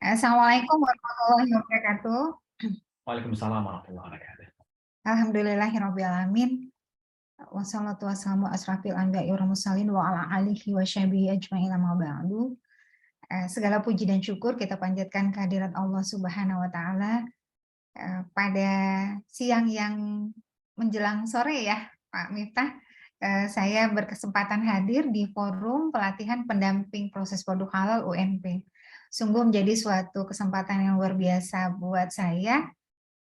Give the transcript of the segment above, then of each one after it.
Assalamualaikum warahmatullahi wabarakatuh. Waalaikumsalam warahmatullahi wabarakatuh. Alhamdulillahirabbil alamin. Wassalatu wassalamu asrafil anbiya'i wal mursalin wa ala alihi wa sahbihi ajmain amma ba'du. Segala puji dan syukur kita panjatkan kehadirat Allah Subhanahu wa taala pada siang yang menjelang sore ya, Pak Miftah. Saya berkesempatan hadir di forum pelatihan pendamping proses produk halal UNP. Sungguh menjadi suatu kesempatan yang luar biasa buat saya.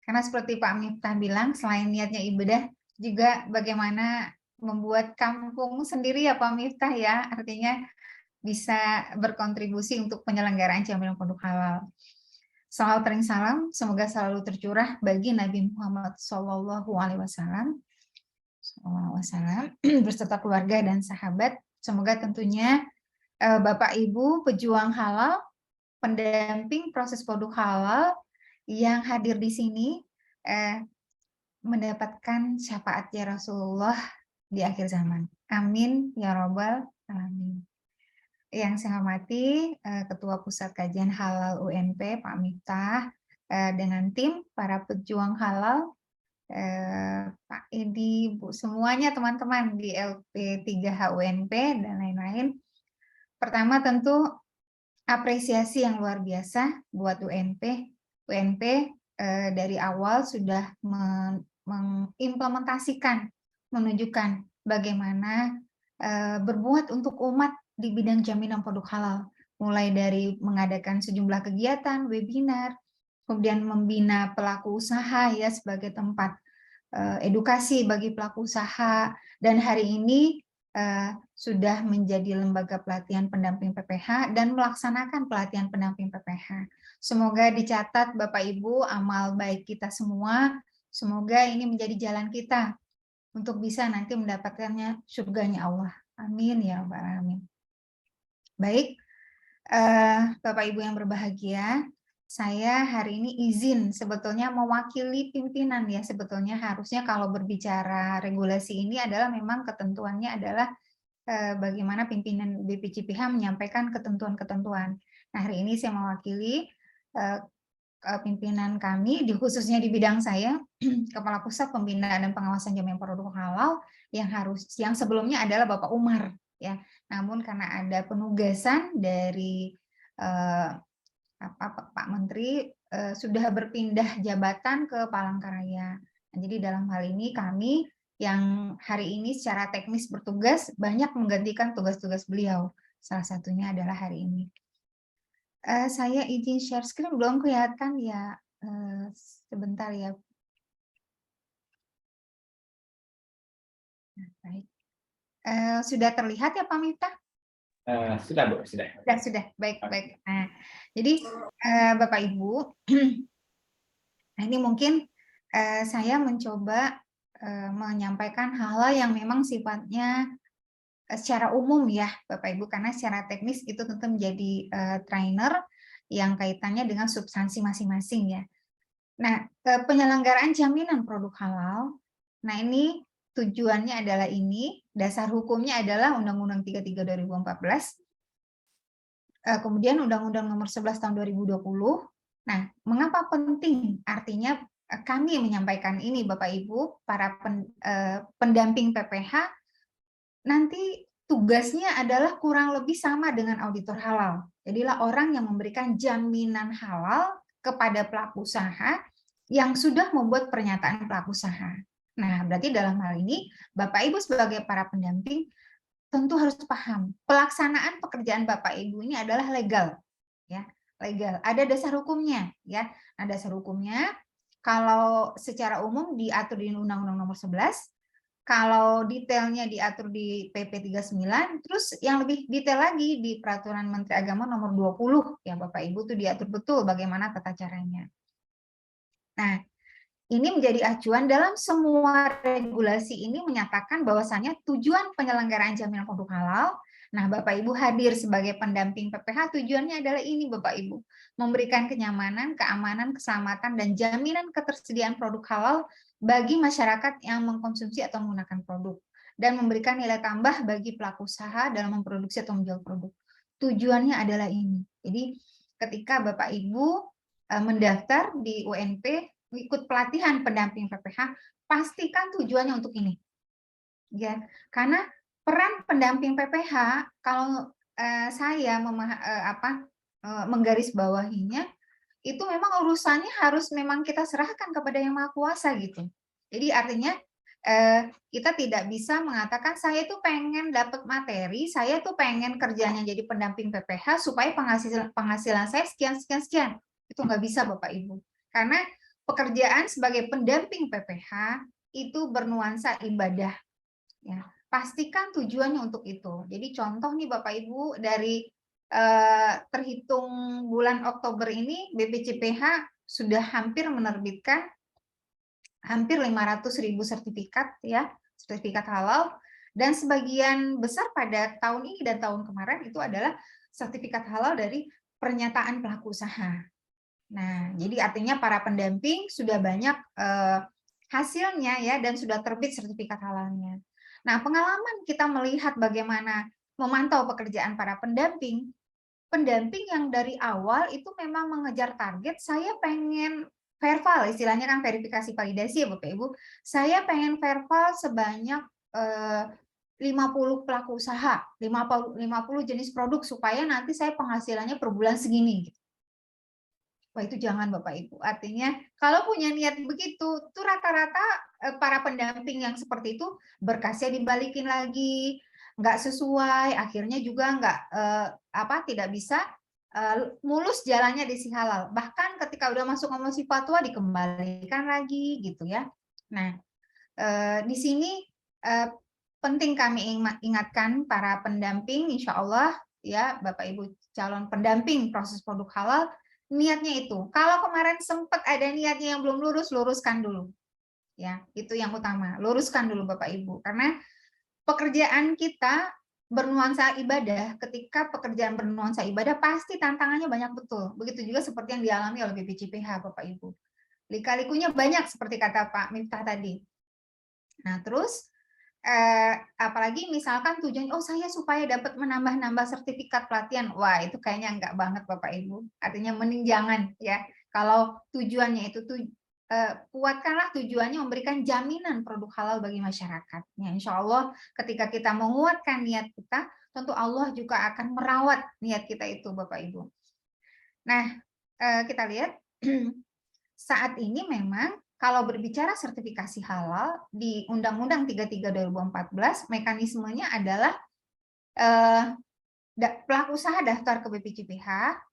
Karena seperti Pak Miftah bilang, selain niatnya ibadah, juga bagaimana membuat kampung sendiri ya Pak Miftah ya, artinya bisa berkontribusi untuk penyelenggaraan jaminan produk halal. Salawat dan salam semoga selalu tercurah bagi Nabi Muhammad SAW beserta keluarga dan sahabat. Semoga tentunya Bapak Ibu pejuang halal, pendamping proses produk halal yang hadir di sini mendapatkan syafaatnya Rasulullah di akhir zaman. Amin ya robbal alamin. Yang saya hormati Ketua Pusat Kajian Halal UNP Pak Miftah dengan tim para pejuang halal, Pak Edi, Bu, semuanya teman-teman di LP3H UNP dan lain-lain. Pertama tentu apresiasi yang luar biasa buat UNP. UNP dari awal sudah mengimplementasikan, menunjukkan bagaimana berbuat untuk umat di bidang jaminan produk halal, mulai dari mengadakan sejumlah kegiatan, webinar, kemudian membina pelaku usaha ya sebagai tempat edukasi bagi pelaku usaha, dan hari ini sudah menjadi lembaga pelatihan pendamping PPH dan melaksanakan pelatihan pendamping PPH. Semoga dicatat Bapak Ibu amal baik kita semua, semoga ini menjadi jalan kita untuk bisa nanti mendapatkannya surganya Allah. Amin ya rabbal alamin. Baik, Bapak Ibu yang berbahagia, saya hari ini izin sebetulnya mewakili pimpinan ya, sebetulnya harusnya kalau berbicara regulasi ini adalah memang ketentuannya adalah bagaimana pimpinan BPJPH menyampaikan ketentuan-ketentuan. Nah, hari ini saya mewakili pimpinan kami, khususnya di bidang saya, Kepala Pusat Pembinaan dan Pengawasan Jaminan Produk Halal, yang sebelumnya adalah Bapak Umar, ya. Namun karena ada penugasan dari Pak Menteri sudah berpindah jabatan ke Palangkaraya. Nah, jadi dalam hal ini kami yang hari ini secara teknis bertugas banyak menggantikan tugas-tugas beliau. Salah satunya adalah hari ini. Saya izin share screen, belum kelihatan ya, sebentar ya. Nah, baik. Sudah terlihat ya Pak Miftah? Sudah Bu, sudah. Sudah. Baik, baik. Nah, jadi Bapak Ibu, nah ini mungkin saya mencoba menyampaikan hal-hal yang memang sifatnya secara umum ya Bapak Ibu, karena secara teknis itu tentu menjadi trainer yang kaitannya dengan substansi masing-masing ya. Nah, penyelenggaraan jaminan produk halal, nah ini tujuannya adalah ini, dasar hukumnya adalah Undang-Undang 33 2014, kemudian Undang-Undang Nomor 11 Tahun 2020. Nah, mengapa penting? Artinya kami menyampaikan ini Bapak Ibu, para pendamping PPH, nanti tugasnya adalah kurang lebih sama dengan auditor halal. Jadilah orang yang memberikan jaminan halal kepada pelaku usaha yang sudah membuat pernyataan pelaku usaha. Nah, berarti dalam hal ini Bapak Ibu sebagai para pendamping tentu harus paham pelaksanaan pekerjaan Bapak Ibu ini adalah legal, ya, legal. Ada dasar hukumnya, ya. Nah, dasar hukumnya kalau secara umum diatur di Undang-Undang Nomor 11, kalau detailnya diatur di PP 39, terus yang lebih detail lagi di Peraturan Menteri Agama Nomor 20 ya Bapak Ibu, itu diatur betul bagaimana tata caranya. Nah, ini menjadi acuan dalam semua regulasi ini menyatakan bahwasannya tujuan penyelenggaraan jaminan produk halal. Nah, Bapak Ibu hadir sebagai pendamping PPH, tujuannya adalah ini Bapak Ibu, memberikan kenyamanan, keamanan, keselamatan, dan jaminan ketersediaan produk halal bagi masyarakat yang mengkonsumsi atau menggunakan produk, dan memberikan nilai tambah bagi pelaku usaha dalam memproduksi atau menjual produk. Tujuannya adalah ini. Jadi ketika Bapak Ibu mendaftar di UNP, ikut pelatihan pendamping PPH, pastikan tujuannya untuk ini. Ya, karena peran pendamping PPH kalau saya menggarisbawahinya itu memang urusannya harus memang kita serahkan kepada Yang Maha Kuasa gitu. Jadi artinya kita tidak bisa mengatakan saya tuh pengen dapat materi, saya tuh pengen kerjanya jadi pendamping PPH supaya penghasilan saya sekian sekian sekian. Itu nggak bisa Bapak Ibu. Karena pekerjaan sebagai pendamping PPH itu bernuansa ibadah. Ya, pastikan tujuannya untuk itu. Jadi contoh nih Bapak Ibu dari terhitung bulan Oktober ini BPCPH sudah hampir menerbitkan hampir 500.000 sertifikat ya, sertifikat halal, dan sebagian besar pada tahun ini dan tahun kemarin itu adalah sertifikat halal dari pernyataan pelaku usaha. Nah, jadi artinya para pendamping sudah banyak hasilnya ya dan sudah terbit sertifikat halalnya. Nah, pengalaman kita melihat bagaimana memantau pekerjaan para pendamping yang dari awal itu memang mengejar target, saya pengen verbal, istilahnya kan verifikasi validasi ya Bapak Ibu, saya pengen verbal sebanyak 50 pelaku usaha, 50 jenis produk supaya nanti saya penghasilannya per bulan segini. Wah itu jangan Bapak Ibu, artinya kalau punya niat begitu, tuh rata-rata para pendamping yang seperti itu berkasnya dibalikin lagi, nggak sesuai, akhirnya juga tidak bisa mulus jalannya di si halal. Bahkan ketika udah masuk ngomong fatwa dikembalikan lagi gitu ya. Nah, di sini penting kami ingatkan para pendamping, insya Allah ya Bapak Ibu calon pendamping proses produk halal, niatnya itu. Kalau kemarin sempat ada niatnya yang belum lurus, luruskan dulu. Ya, itu yang utama. Luruskan dulu Bapak Ibu. Karena pekerjaan kita bernuansa ibadah, ketika pekerjaan bernuansa ibadah pasti tantangannya banyak betul. Begitu juga seperti yang dialami oleh BPCPH Bapak Ibu. Lika-likunya banyak seperti kata Pak Miftah tadi. Nah, terus apalagi misalkan tujuan saya supaya dapat menambah-nambah sertifikat pelatihan. Wah, itu kayaknya enggak banget Bapak Ibu. Artinya mending jangan ya. Kalau tujuannya itu kuatkanlah tujuannya memberikan jaminan produk halal bagi masyarakat. Ya, insya Allah ketika kita menguatkan niat kita, tentu Allah juga akan merawat niat kita itu Bapak Ibu. Nah, kita lihat saat ini memang kalau berbicara sertifikasi halal di Undang-Undang 33 2014, mekanismenya adalah pelaku usaha daftar ke BPCPH,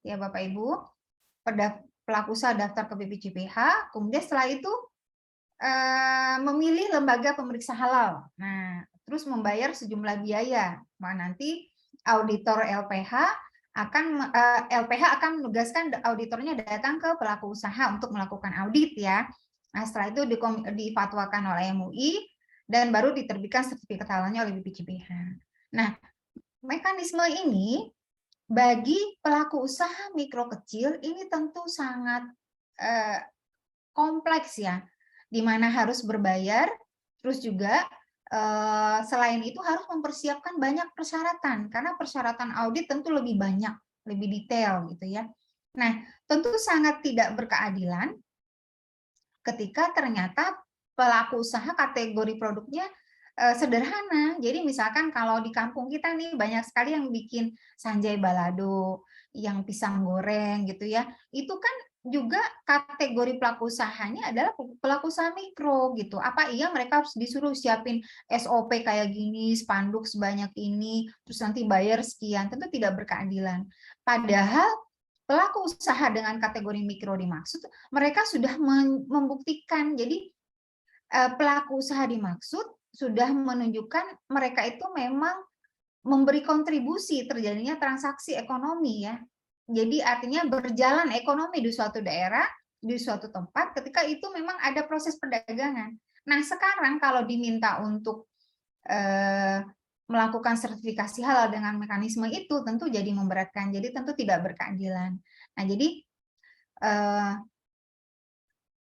ya Bapak Ibu, pelaku usaha daftar ke BPCPH, kemudian setelah itu memilih lembaga pemeriksa halal. Nah, terus membayar sejumlah biaya. Nah, nanti auditor LPH akan menugaskan auditornya datang ke pelaku usaha untuk melakukan audit ya. Nah, setelah itu difatwakan oleh MUI dan baru diterbitkan sertifikat halalnya oleh BPCPH. Nah, mekanisme ini bagi pelaku usaha mikro kecil ini tentu sangat kompleks ya, di mana harus berbayar, terus juga selain itu harus mempersiapkan banyak persyaratan, karena persyaratan audit tentu lebih banyak, lebih detail gitu ya. Nah, tentu sangat tidak berkeadilan ketika ternyata pelaku usaha kategori produknya sederhana. Jadi misalkan kalau di kampung kita nih banyak sekali yang bikin sanjay balado, yang pisang goreng gitu ya. Itu kan juga kategori pelaku usahanya adalah pelaku usaha mikro gitu. Apa iya mereka harus disuruh siapin SOP kayak gini, spanduk sebanyak ini, terus nanti bayar sekian, tentu tidak berkeadilan. Padahal pelaku usaha dengan kategori mikro dimaksud, mereka sudah membuktikan. Jadi pelaku usaha dimaksud sudah menunjukkan mereka itu memang memberi kontribusi terjadinya transaksi ekonomi ya. Jadi artinya berjalan ekonomi di suatu daerah, di suatu tempat ketika itu memang ada proses perdagangan. Nah, sekarang kalau diminta untuk melakukan sertifikasi halal dengan mekanisme itu tentu jadi memberatkan, jadi tentu tidak berkeadilan. Nah, jadi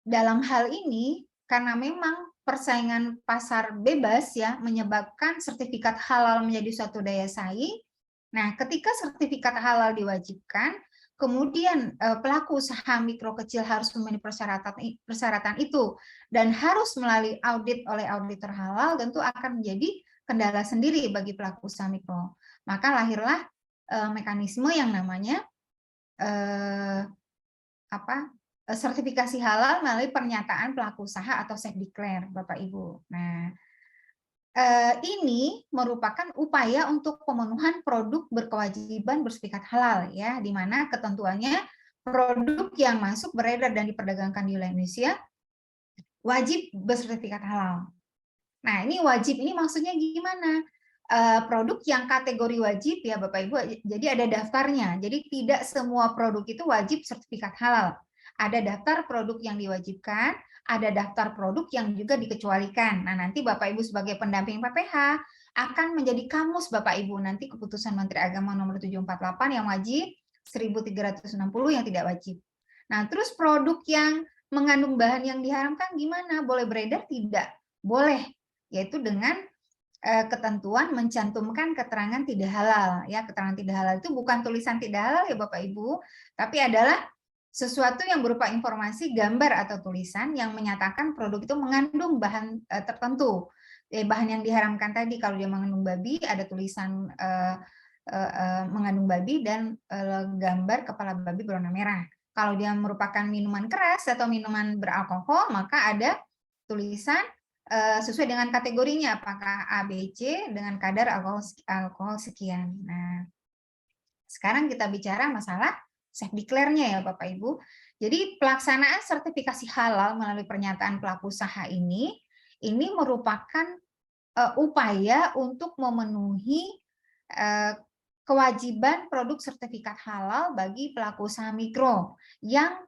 dalam hal ini karena memang persaingan pasar bebas ya menyebabkan sertifikat halal menjadi suatu daya saing. Nah, ketika sertifikat halal diwajibkan, kemudian pelaku usaha mikro kecil harus memenuhi persyaratan itu dan harus melalui audit oleh auditor halal, tentu akan menjadi kendala sendiri bagi pelaku usaha mikro. Maka lahirlah mekanisme yang namanya sertifikasi halal melalui pernyataan pelaku usaha atau self declare, Bapak Ibu. Nah, ini merupakan upaya untuk pemenuhan produk berkewajiban bersertifikat halal, ya, di mana ketentuannya produk yang masuk beredar dan diperdagangkan di wilayah Indonesia wajib bersertifikat halal. Nah, ini wajib ini maksudnya gimana? Produk yang kategori wajib, ya Bapak Ibu, jadi ada daftarnya. Jadi tidak semua produk itu wajib sertifikat halal. Ada daftar produk yang diwajibkan, ada daftar produk yang juga dikecualikan. Nah, nanti Bapak Ibu sebagai pendamping PPH akan menjadi kamus Bapak Ibu, nanti keputusan Menteri Agama nomor 748 yang wajib, 1360 yang tidak wajib. Nah, terus produk yang mengandung bahan yang diharamkan gimana? Boleh beredar? Tidak. Boleh, yaitu dengan ketentuan mencantumkan keterangan tidak halal, ya. Keterangan tidak halal itu bukan tulisan tidak halal ya Bapak Ibu, tapi adalah sesuatu yang berupa informasi, gambar atau tulisan yang menyatakan produk itu mengandung bahan tertentu. Bahan yang diharamkan tadi, kalau dia mengandung babi, ada tulisan mengandung babi dan gambar kepala babi berwarna merah. Kalau dia merupakan minuman keras atau minuman beralkohol, maka ada tulisan sesuai dengan kategorinya, apakah A, B, C dengan kadar alkohol sekian. Nah, sekarang kita bicara masalah self declare-nya ya Bapak Ibu. Jadi pelaksanaan sertifikasi halal melalui pernyataan pelaku usaha ini merupakan upaya untuk memenuhi kewajiban produk sertifikat halal bagi pelaku usaha mikro yang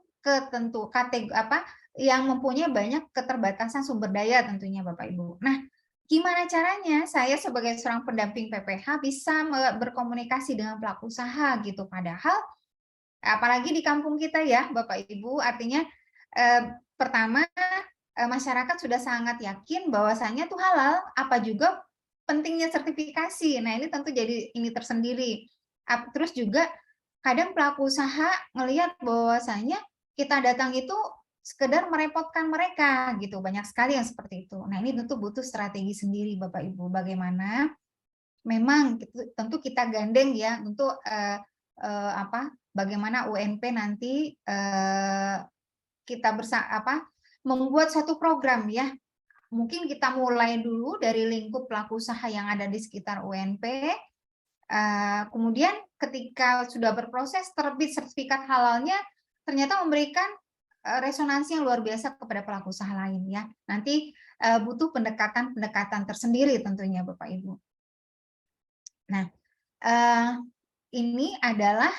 yang mempunyai banyak keterbatasan sumber daya tentunya Bapak Ibu. Nah, gimana caranya saya sebagai seorang pendamping PPH bisa berkomunikasi dengan pelaku usaha gitu? Padahal apalagi di kampung kita ya Bapak Ibu, artinya pertama masyarakat sudah sangat yakin bahwasannya itu halal, apa juga pentingnya sertifikasi. Nah, ini tentu jadi ini tersendiri. Terus juga kadang pelaku usaha melihat bahwasanya kita datang itu sekedar merepotkan mereka gitu, banyak sekali yang seperti itu. Nah, ini tentu butuh strategi sendiri Bapak Ibu, bagaimana memang tentu kita gandeng ya untuk bagaimana UNP nanti kita membuat satu program ya. Mungkin kita mulai dulu dari lingkup pelaku usaha yang ada di sekitar UNP. Kemudian ketika sudah berproses terbit sertifikat halalnya, ternyata memberikan resonansi yang luar biasa kepada pelaku usaha lain ya. Nanti butuh pendekatan tersendiri tentunya Bapak Ibu. Nah, ini adalah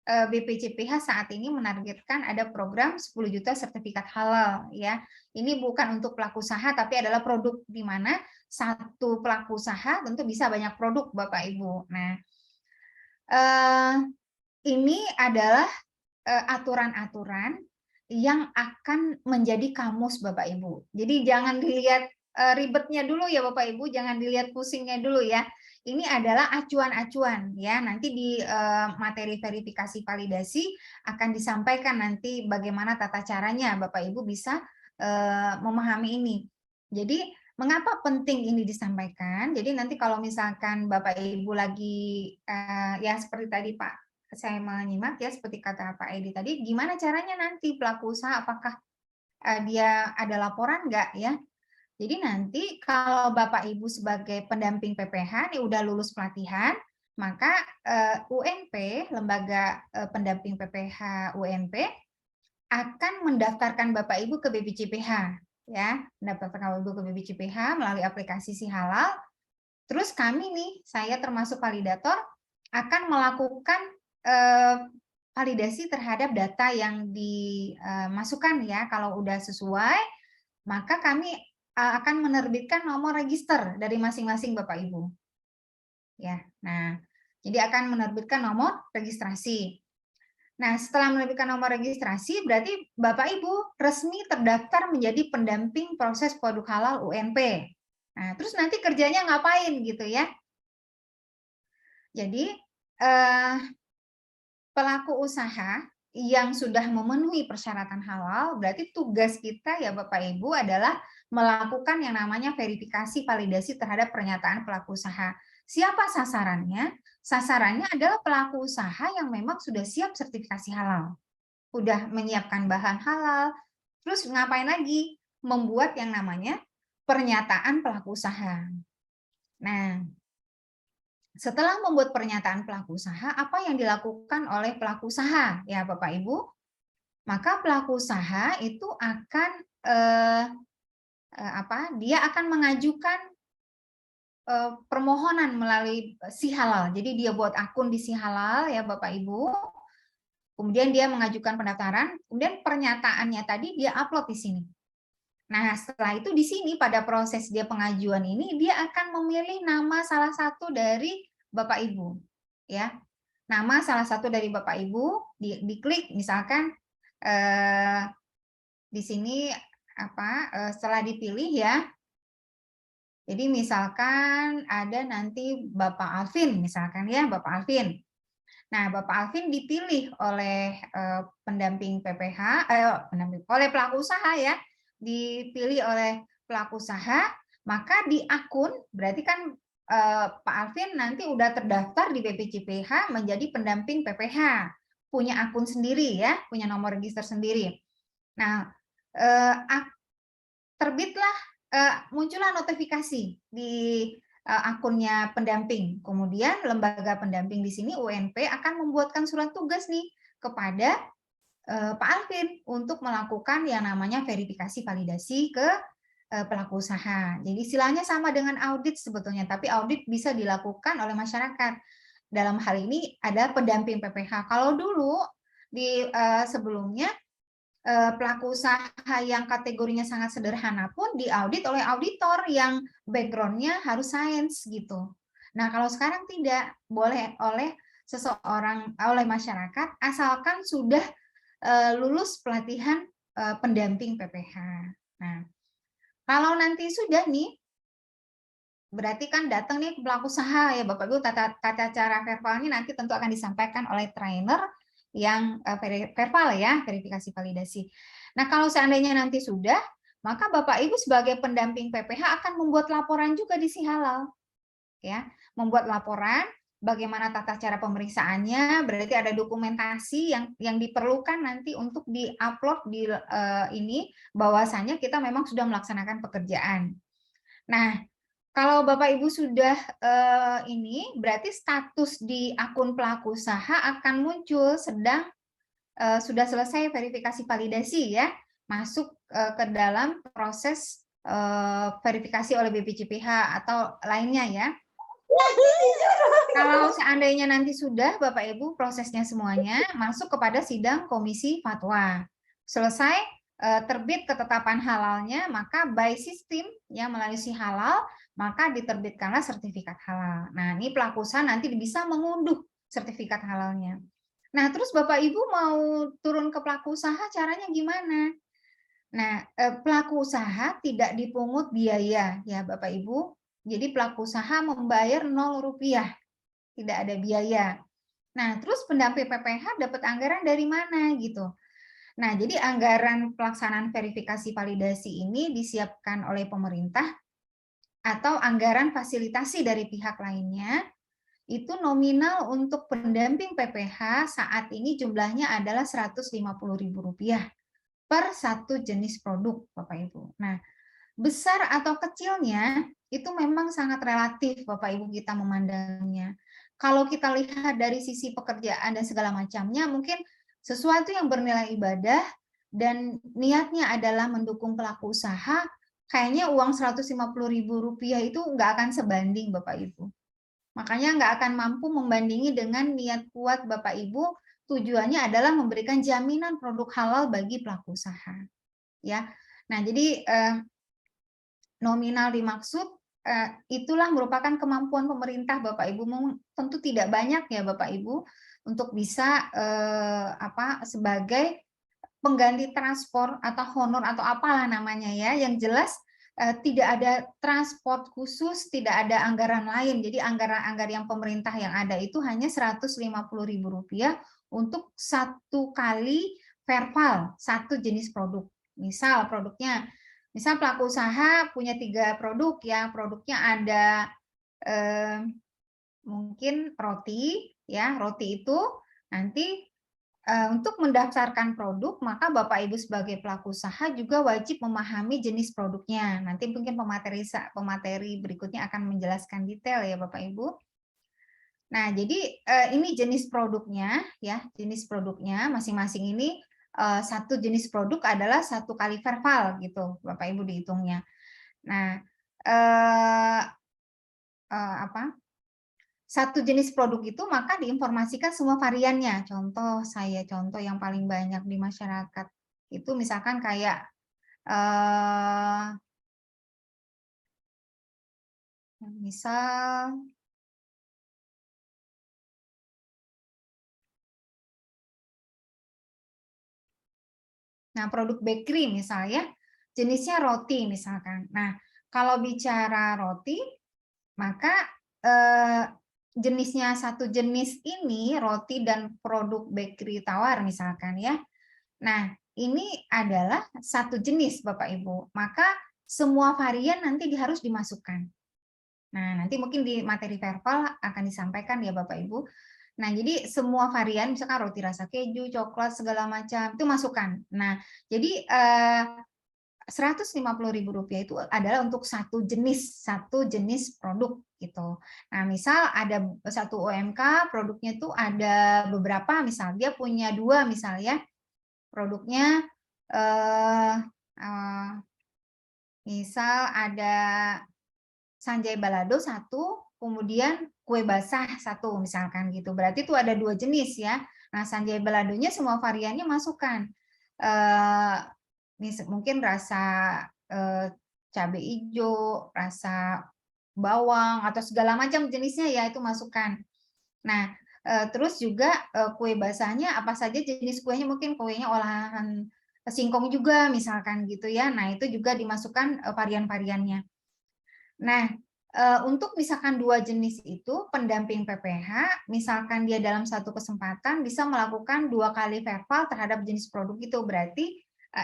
BPJPH saat ini menargetkan ada program 10 juta sertifikat halal ya. Ini bukan untuk pelaku usaha tapi adalah produk di mana satu pelaku usaha tentu bisa banyak produk Bapak Ibu. Nah, ini adalah aturan-aturan yang akan menjadi kamus Bapak Ibu. Jadi jangan dilihat ribetnya dulu ya Bapak Ibu, jangan dilihat pusingnya dulu ya. Ini adalah acuan-acuan ya. Nanti di materi verifikasi validasi akan disampaikan nanti bagaimana tata caranya Bapak Ibu bisa memahami ini. Jadi mengapa penting ini disampaikan? Jadi nanti kalau misalkan Bapak Ibu lagi ya seperti tadi Pak saya menyimak ya seperti kata Pak Edi tadi, gimana caranya nanti pelaku usaha apakah dia ada laporan enggak ya? Jadi nanti kalau Bapak Ibu sebagai pendamping PPH nih udah lulus pelatihan, maka UNP, Lembaga Pendamping PPH UNP akan mendaftarkan Bapak Ibu ke BPJPH ya, mendaftarkan Bapak Ibu ke BPJPH melalui aplikasi Si Halal. Terus kami nih, saya termasuk validator akan melakukan validasi terhadap data yang dimasukkan ya. Kalau udah sesuai, maka kami akan menerbitkan nomor register dari masing-masing Bapak Ibu. Ya. Nah, jadi akan menerbitkan nomor registrasi. Nah, setelah menerbitkan nomor registrasi, berarti Bapak Ibu resmi terdaftar menjadi pendamping proses produk halal UNP. Nah, terus nanti kerjanya ngapain gitu ya? Jadi pelaku usaha yang sudah memenuhi persyaratan halal, berarti tugas kita ya Bapak Ibu adalah melakukan yang namanya verifikasi validasi terhadap pernyataan pelaku usaha. Siapa sasarannya? Sasarannya adalah pelaku usaha yang memang sudah siap sertifikasi halal, udah menyiapkan bahan halal, terus ngapain lagi? Membuat yang namanya pernyataan pelaku usaha. Nah, setelah membuat pernyataan pelaku usaha, apa yang dilakukan oleh pelaku usaha ya Bapak Ibu? Maka pelaku usaha itu akan dia akan mengajukan permohonan melalui Si Halal. Jadi dia buat akun di Si Halal ya Bapak Ibu. Kemudian dia mengajukan pendaftaran, kemudian pernyataannya tadi dia upload di sini. Nah, setelah itu di sini pada proses dia pengajuan ini dia akan memilih nama salah satu dari Bapak Ibu, ya. Nama salah satu dari Bapak Ibu diklik misalkan di sini setelah dipilih ya. Jadi misalkan ada nanti Bapak Alvin misalkan ya, Bapak Alvin. Nah, Bapak Alvin dipilih oleh pendamping PPH, oleh pelaku usaha ya, dipilih oleh pelaku usaha, maka di akun berarti kan Pak Alvin nanti udah terdaftar di BPJPH menjadi pendamping PPH, punya akun sendiri ya, punya nomor register sendiri. Nah, terbitlah muncullah notifikasi di akunnya pendamping. Kemudian lembaga pendamping di sini UNP akan membuatkan surat tugas nih kepada Pak Alvin untuk melakukan yang namanya verifikasi validasi ke pelaku usaha. Jadi istilahnya sama dengan audit sebetulnya, tapi audit bisa dilakukan oleh masyarakat. Dalam hal ini ada pendamping PPH. Kalau dulu di sebelumnya pelaku usaha yang kategorinya sangat sederhana pun diaudit oleh auditor yang background-nya harus sains gitu. Nah, kalau sekarang tidak boleh oleh seseorang, oleh masyarakat asalkan sudah lulus pelatihan pendamping PPH. Nah, kalau nanti sudah nih, berarti kan datang nih pelaku usaha ya Bapak Ibu, tata cara verbalnya nanti tentu akan disampaikan oleh trainer yang verbal ya, verifikasi validasi. Nah, kalau seandainya nanti sudah, maka Bapak Ibu sebagai pendamping PPH akan membuat laporan juga di Si Halal. Ya, membuat laporan bagaimana tata cara pemeriksaannya, berarti ada dokumentasi yang diperlukan nanti untuk di-upload di ini bahwasanya kita memang sudah melaksanakan pekerjaan. Nah, kalau Bapak Ibu sudah ini berarti status di akun pelaku usaha akan muncul sedang sudah selesai verifikasi validasi ya, masuk ke dalam proses verifikasi oleh BPJPH atau lainnya ya. Kalau seandainya nanti sudah Bapak Ibu prosesnya semuanya masuk kepada sidang komisi fatwa. Selesai terbit ketetapan halalnya, maka by sistem yang melalui Si Halal, maka diterbitkanlah sertifikat halal. Nah, ini pelaku usaha nanti bisa mengunduh sertifikat halalnya. Nah, terus Bapak Ibu mau turun ke pelaku usaha caranya gimana? Nah, pelaku usaha tidak dipungut biaya ya Bapak Ibu. Jadi pelaku usaha membayar Rp0, tidak ada biaya. Nah, terus pendamping PPH dapat anggaran dari mana gitu. Nah, jadi anggaran pelaksanaan verifikasi validasi ini disiapkan oleh pemerintah atau anggaran fasilitasi dari pihak lainnya, itu nominal untuk pendamping PPH saat ini jumlahnya adalah Rp150.000 per satu jenis produk, Bapak Ibu. Nah, besar atau kecilnya itu memang sangat relatif, Bapak Ibu kita memandangnya. Kalau kita lihat dari sisi pekerjaan dan segala macamnya, mungkin sesuatu yang bernilai ibadah dan niatnya adalah mendukung pelaku usaha, kayaknya uang Rp150.000 itu nggak akan sebanding, Bapak Ibu. Makanya nggak akan mampu membandingi dengan niat kuat Bapak Ibu, tujuannya adalah memberikan jaminan produk halal bagi pelaku usaha. Ya, nah jadi nominal dimaksud itulah merupakan kemampuan pemerintah Bapak Ibu, tentu tidak banyak ya Bapak Ibu untuk bisa sebagai pengganti transport atau honor atau apalah namanya ya, yang jelas tidak ada transport khusus, tidak ada anggaran lain. Jadi anggaran yang pemerintah yang ada itu hanya Rp150.000 untuk satu kali verbal satu jenis produk. Misal pelaku usaha punya 3 produk ya, produknya ada mungkin roti ya, roti itu nanti untuk mendaftarkan produk, maka Bapak Ibu sebagai pelaku usaha juga wajib memahami jenis produknya. Nanti mungkin pemateri berikutnya akan menjelaskan detail ya Bapak Ibu. Nah, jadi ini jenis produknya ya, jenis produknya masing-masing ini satu jenis produk adalah satu kali verbal gitu, Bapak Ibu dihitungnya. Nah, eh, satu jenis produk itu maka diinformasikan semua variannya. Contoh yang paling banyak di masyarakat itu misalkan kayak misal produk bakery misalnya jenisnya roti misalkan. Nah, kalau bicara roti maka jenisnya satu jenis ini roti dan produk bakery tawar misalkan ya. Nah, ini adalah satu jenis Bapak Ibu. Maka semua varian nanti harus dimasukkan. Nah, nanti mungkin di materi verbal akan disampaikan ya Bapak Ibu. Nah, jadi semua varian misalkan roti rasa keju, coklat segala macam itu masukkan. Nah, jadi Rp150.000 itu adalah untuk satu jenis produk gitu. Nah, misal ada satu UMK produknya itu ada beberapa, misal dia punya 2 misal ya. Produknya misal ada Sanjay Balado 1, kemudian kue basah 1 misalkan gitu. Berarti itu ada 2 jenis ya. Nah, Sanjay Baladonya semua variannya masukkan. Mungkin rasa cabai hijau, rasa bawang atau segala macam jenisnya ya itu masukkan. Nah, terus juga kue basahnya apa saja jenis kuenya, mungkin kuenya olahan singkong juga misalkan gitu ya. Nah, itu juga dimasukkan varian-variannya. Nah, untuk misalkan 2 jenis itu pendamping PPH, misalkan dia dalam satu kesempatan bisa melakukan 2 kali verbal terhadap jenis produk itu, berarti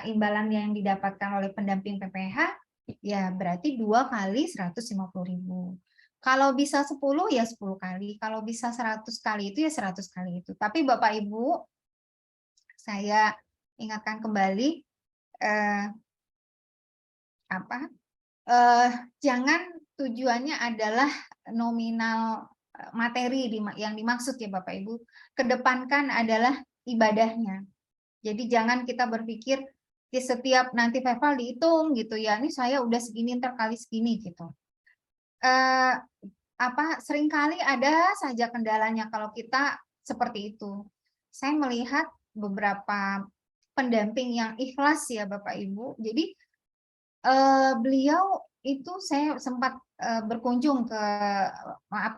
imbalan yang didapatkan oleh pendamping PPH ya berarti 2 kali 150.000. Kalau bisa 10 ya 10 kali, kalau bisa 100 kali itu ya 100 kali itu. Tapi Bapak Ibu, saya ingatkan kembali jangan tujuannya adalah nominal materi yang dimaksud ya Bapak Ibu. Kedepankan adalah ibadahnya. Jadi jangan kita berpikir di setiap nanti verbal dihitung gitu ya. Ini saya udah segini ntar kali segini gitu. Seringkali ada saja kendalanya kalau kita seperti itu. Saya melihat beberapa pendamping yang ikhlas ya Bapak Ibu. Jadi beliau itu saya sempat berkunjung ke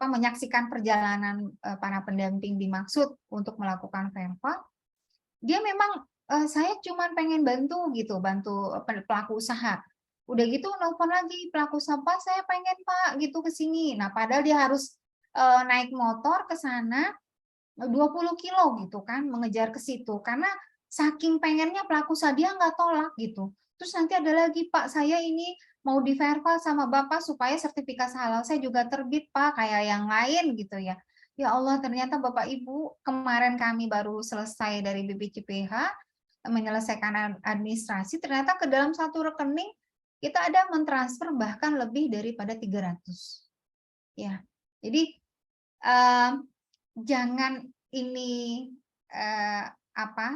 menyaksikan perjalanan para pendamping dimaksud untuk melakukan verbal. Dia memang saya cuma pengen bantu pelaku usaha. Udah gitu nelfon lagi pelaku usaha, Pak saya pengen Pak gitu ke sini. Nah, padahal dia harus naik motor ke sana 20 kilo gitu kan mengejar ke situ karena saking pengennya pelaku usaha dia nggak tolak gitu. Terus nanti ada lagi Pak saya ini mau di-verbal sama Bapak supaya sertifikasi halal saya juga terbit Pak kayak yang lain gitu ya. Ya Allah ternyata Bapak Ibu kemarin kami baru selesai dari BPJPH menyelesaikan administrasi ternyata ke dalam satu rekening kita ada mentransfer bahkan lebih daripada 300. Ya. Jadi jangan ini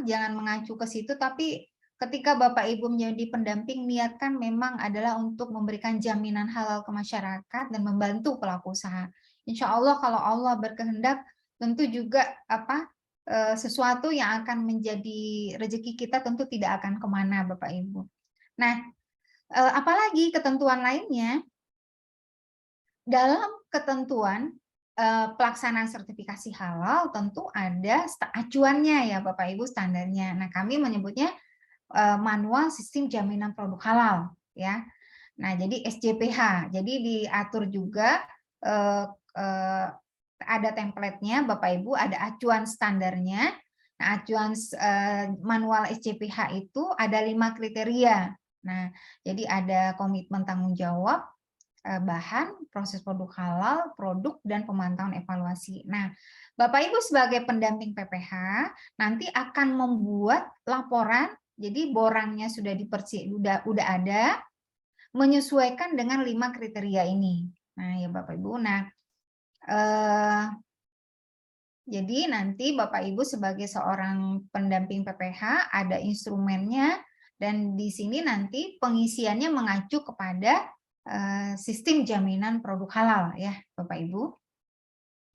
jangan mengacu ke situ tapi ketika Bapak Ibu menjadi pendamping niatkan memang adalah untuk memberikan jaminan halal ke masyarakat dan membantu pelaku usaha. Insya Allah kalau Allah berkehendak tentu juga sesuatu yang akan menjadi rezeki kita tentu tidak akan kemana Bapak Ibu. Nah, apalagi ketentuan lainnya dalam ketentuan pelaksanaan sertifikasi halal tentu ada acuannya ya Bapak Ibu standarnya. Nah, kami menyebutnya manual sistem jaminan produk halal ya. Nah, jadi SJPH. Jadi diatur juga ada template-nya Bapak Ibu, ada acuan standarnya. Nah, acuan manual SCPH itu ada 5 kriteria. Nah, jadi ada komitmen tanggung jawab, bahan, proses produk halal, produk, dan pemantauan evaluasi. Nah, Bapak Ibu sebagai pendamping PPH nanti akan membuat laporan, jadi borangnya sudah udah ada, menyesuaikan dengan 5 kriteria ini. Nah, ya Bapak Ibu. Nah, jadi nanti Bapak Ibu sebagai seorang pendamping PPH ada instrumennya, dan di sini nanti pengisiannya mengacu kepada sistem jaminan produk halal ya Bapak Ibu.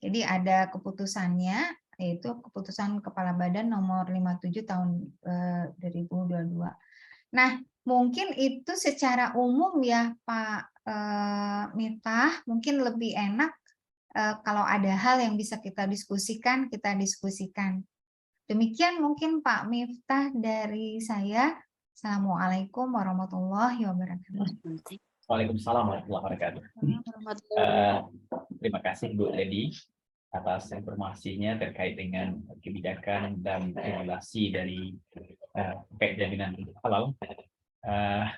Jadi ada keputusannya, yaitu keputusan Kepala Badan nomor 57 tahun 2022. Nah, mungkin itu secara umum ya Pak Miftah, mungkin lebih enak kalau ada hal yang bisa kita diskusikan, kita diskusikan. Demikian mungkin Pak Miftah dari saya. Assalamualaikum warahmatullahi wabarakatuh. Waalaikumsalam warahmatullahi wabarakatuh. Terima kasih Bu Lady atas informasinya terkait dengan kebijakan dan regulasi dari terkait jaminan halal.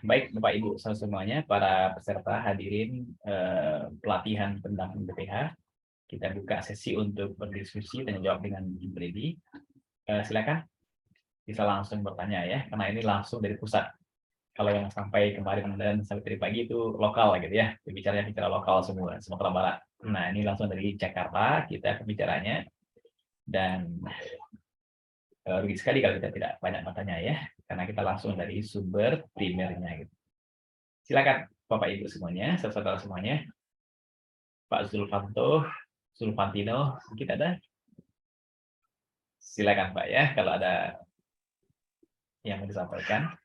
Baik Bapak Ibu semuanya, para peserta hadirin pelatihan pendamping BPH, kita buka sesi untuk berdiskusi dan jawab dengan Bu Lady. Silakan bisa langsung bertanya ya, karena ini langsung dari pusat. Kalau yang sampai kemarin dan sampai tadi pagi itu lokal gitu ya, bicaranya bicara lokal semua, Sumatera Barat. Nah ini langsung dari Jakarta kita bicaranya, dan rugi sekali kalau kita tidak banyak bertanya ya, karena kita langsung dari sumber primernya gitu. Silakan Bapak Ibu semuanya, saudara semuanya, Pak Zulfantino, kita ada. Silakan Pak ya, kalau ada yang mau disampaikan.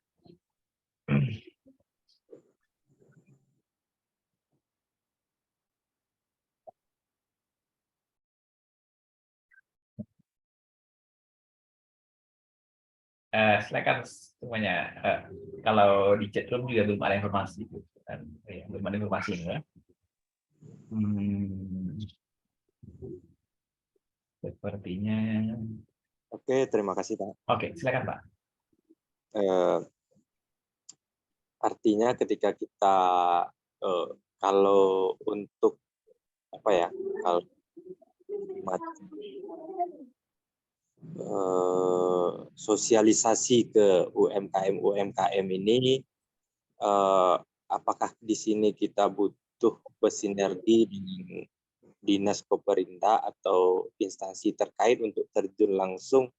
Silakan semuanya. Kalau di chat room juga belum ada informasi, belum ada informasi ya. Sepertinya. Oke, terima kasih Pak. Oke, silakan Pak. Artinya ketika kita kalau untuk apa ya, kalau sosialisasi ke UMKM ini, apakah di sini kita butuh bersinergi dengan dinas pemerintah atau instansi terkait untuk terjun langsung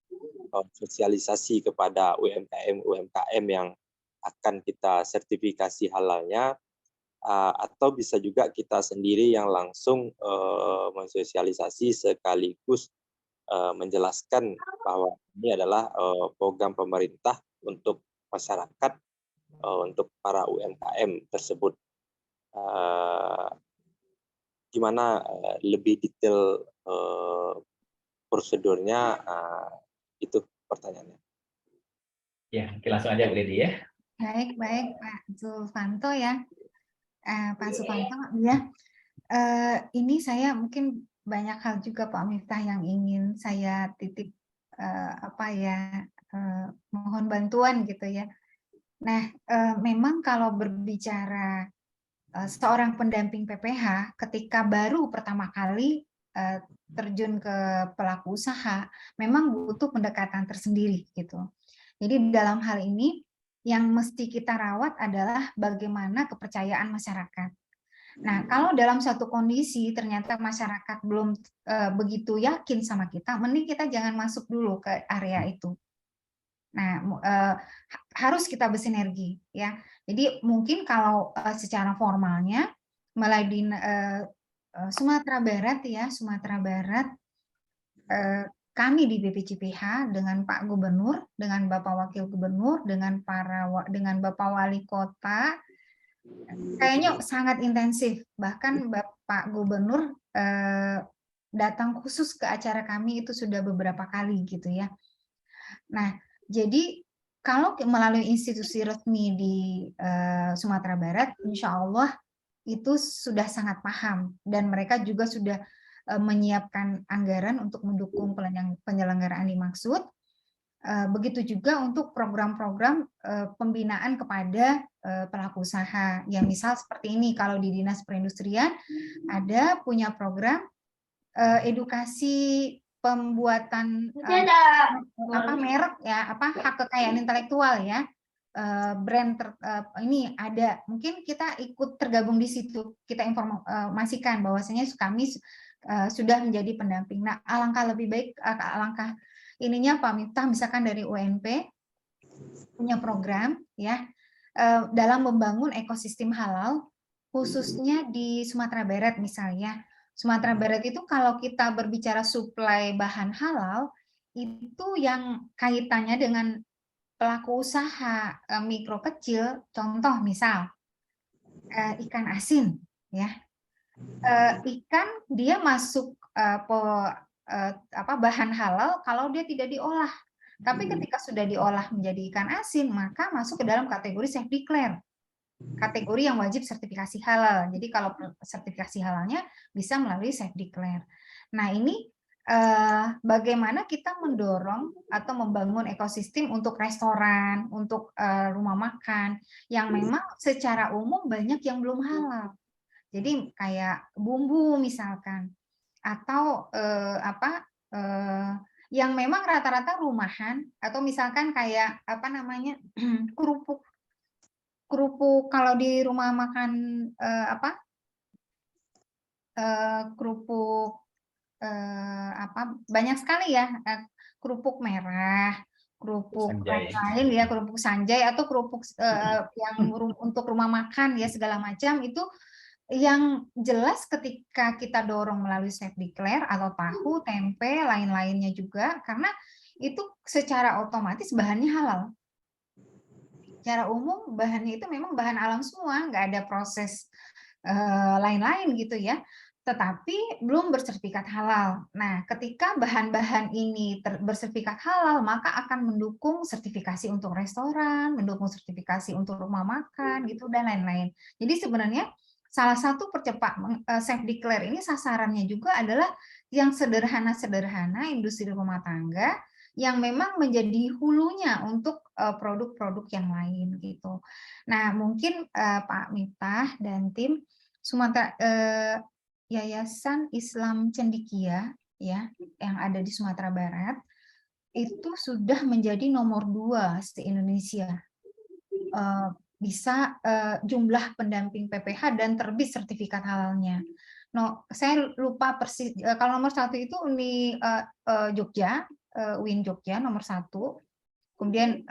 sosialisasi kepada UMKM yang akan kita sertifikasi halalnya, atau bisa juga kita sendiri yang langsung mensosialisasi sekaligus menjelaskan bahwa ini adalah program pemerintah untuk masyarakat, untuk para UMKM tersebut. Gimana lebih detail prosedurnya, itu pertanyaannya. Ya, langsung aja Bu Lady ya. Baik Pak Zulfanto ya. Pak Zulfanto ya. Ini saya mungkin banyak hal juga Pak Miftah yang ingin saya titip mohon bantuan gitu ya. Nah, memang kalau berbicara seorang pendamping PPH ketika baru pertama kali terjun ke pelaku usaha, memang butuh pendekatan tersendiri gitu. Jadi dalam hal ini yang mesti kita rawat adalah bagaimana kepercayaan masyarakat. Nah, kalau dalam satu kondisi ternyata masyarakat belum begitu yakin sama kita, mending kita jangan masuk dulu ke area itu. Nah, harus kita bersinergi ya. Jadi mungkin kalau secara formalnya mulai di Sumatera Barat ya, Sumatera Barat, kami di BPJPH dengan Pak Gubernur, dengan Bapak Wakil Gubernur, dengan Bapak Wali Kota, kayaknya sangat intensif. Bahkan Bapak Gubernur datang khusus ke acara kami itu sudah beberapa kali gitu ya. Nah, jadi kalau melalui institusi resmi di Sumatera Barat, insya Allah itu sudah sangat paham, dan mereka juga sudah menyiapkan anggaran untuk mendukung penyelenggaraan dimaksud. Begitu juga untuk program-program pembinaan kepada pelaku usaha. Ya misal seperti ini, kalau di Dinas Perindustrian ada punya program edukasi pembuatan merek ya, hak kekayaan intelektual ya. Brand ini ada, mungkin kita ikut tergabung di situ, kita informasikan bahwasanya kami sudah menjadi pendamping. Nah, alangkah lebih baik, alangkah ininya Pak Miftah misalkan dari UNP punya program ya dalam membangun ekosistem halal khususnya di Sumatera Barat misalnya. Sumatera Barat itu kalau kita berbicara suplai bahan halal itu yang kaitannya dengan pelaku usaha mikro kecil, contoh misal ikan asin ya. Ikan dia masuk bahan halal kalau dia tidak diolah. Tapi ketika sudah diolah menjadi ikan asin, maka masuk ke dalam kategori safe declare. Kategori yang wajib sertifikasi halal. Jadi kalau sertifikasi halalnya bisa melalui safe declare. Nah, ini bagaimana kita mendorong atau membangun ekosistem untuk restoran, untuk rumah makan yang memang secara umum banyak yang belum halal. Jadi kayak bumbu misalkan, atau yang memang rata-rata rumahan, atau misalkan kayak kerupuk kalau di rumah makan kerupuk banyak sekali ya, kerupuk merah, kerupuk lain ya, kerupuk sanjay atau kerupuk yang untuk rumah makan ya segala macam itu. Yang jelas ketika kita dorong melalui safe declare atau tahu, tempe, lain-lainnya juga, karena itu secara otomatis bahannya halal. Secara umum bahannya itu memang bahan alam semua, nggak ada proses lain-lain gitu ya. Tetapi belum bersertifikat halal. Nah, ketika bahan-bahan ini bersertifikat halal, maka akan mendukung sertifikasi untuk restoran, mendukung sertifikasi untuk rumah makan, gitu dan lain-lain. Jadi sebenarnya salah satu percepat safe declare ini sasarannya juga adalah yang sederhana-sederhana industri rumah tangga yang memang menjadi hulunya untuk produk-produk yang lain gitu. Nah, mungkin Pak Miftah dan tim Sumatera Yayasan Islam Cendekia ya yang ada di Sumatera Barat itu sudah menjadi nomor 2 se-Indonesia. Bisa jumlah pendamping PPH dan terbit sertifikat halalnya. No, saya lupa persis. Kalau nomor 1 itu Uni Jogja, UIN Jogja nomor 1. Kemudian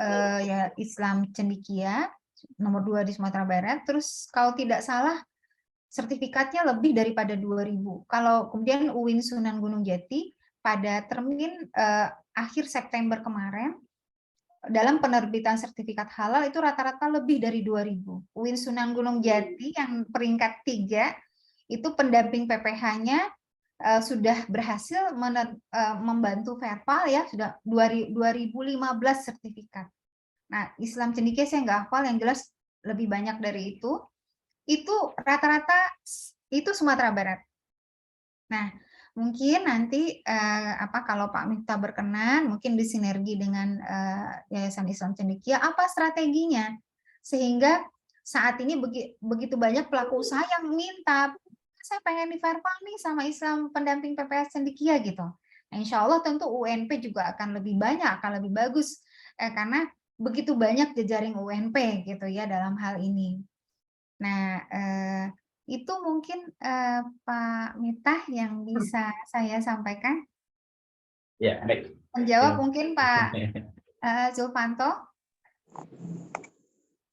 ya Islam Cendekia nomor 2 di Sumatera Barat. Terus kalau tidak salah sertifikatnya lebih daripada 2.000. Kalau kemudian UIN Sunan Gunung Jati pada termin akhir September kemarin dalam penerbitan sertifikat halal itu rata-rata lebih dari 2.000. UIN Sunan Gunung Jati yang peringkat 3 itu pendamping PPH-nya sudah berhasil membantu verbal ya, sudah 2015 sertifikat. Nah, Islam Cendekia saya nggak hafal, yang jelas lebih banyak dari itu. Itu rata-rata itu Sumatera Barat. Nah, mungkin nanti kalau Pak Miftah berkenan, mungkin disinergi dengan Yayasan Islam Cendekia, apa strateginya sehingga saat ini begitu banyak pelaku usaha yang minta, saya pengen di verbal nih sama Islam pendamping PPH Cendekia gitu. Nah, insya Allah tentu UNP juga akan lebih banyak, akan lebih bagus karena begitu banyak jejaring UNP gitu ya dalam hal ini. Nah, itu mungkin Pak Miftah yang bisa saya sampaikan. Ya, baik. Menjawab mungkin Pak Zulfanto.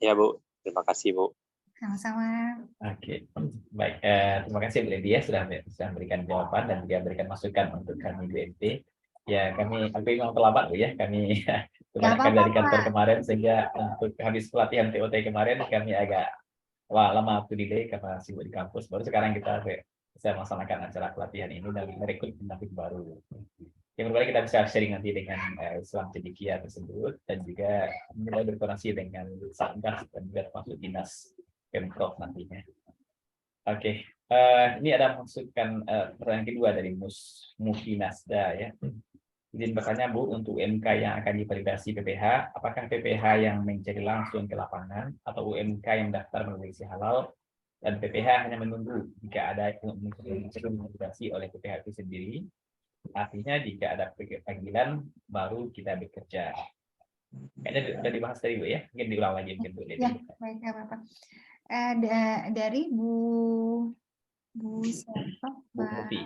Ya, Bu. Terima kasih, Bu. Sama-sama. Oke, baik. Terima kasih Bu Lydia sudah memberikan jawaban dan juga memberikan masukan untuk kami BNP. Ya, aku memang terlambat Bu ya. Kami kebanyakan dari kantor kemarin sehingga untuk habis pelatihan TOT kemarin kami agak lama waktu delay karena sibuk di kampus. Baru sekarang kita bisa melaksanakan acara pelatihan ini dan merekrut pendamping baru. Yang berbalik kita bisa sharing nanti dengan Islam Cendekia tersebut dan juga mulai berkoordinasi dengan Satgas dan juga masuk dinas Pemprov nantinya. Oke, ini ada masukan pertanyaan kedua dari Mufinasda ya. Izin bertanya Bu, untuk UMK yang akan divalidasi PPH, apakah PPH yang mencari langsung ke lapangan atau UMK yang daftar melalui halal dan PPH hanya menunggu jika ada validasi oleh PPH itu sendiri? Artinya jika ada panggilan baru kita bekerja. Kayaknya sudah dibahas tadi Bu ya, mungkin diulang lagi mungkin Bu. Ya, baik, nggak apa-apa. Dari Bu siapa? Bu Mufi.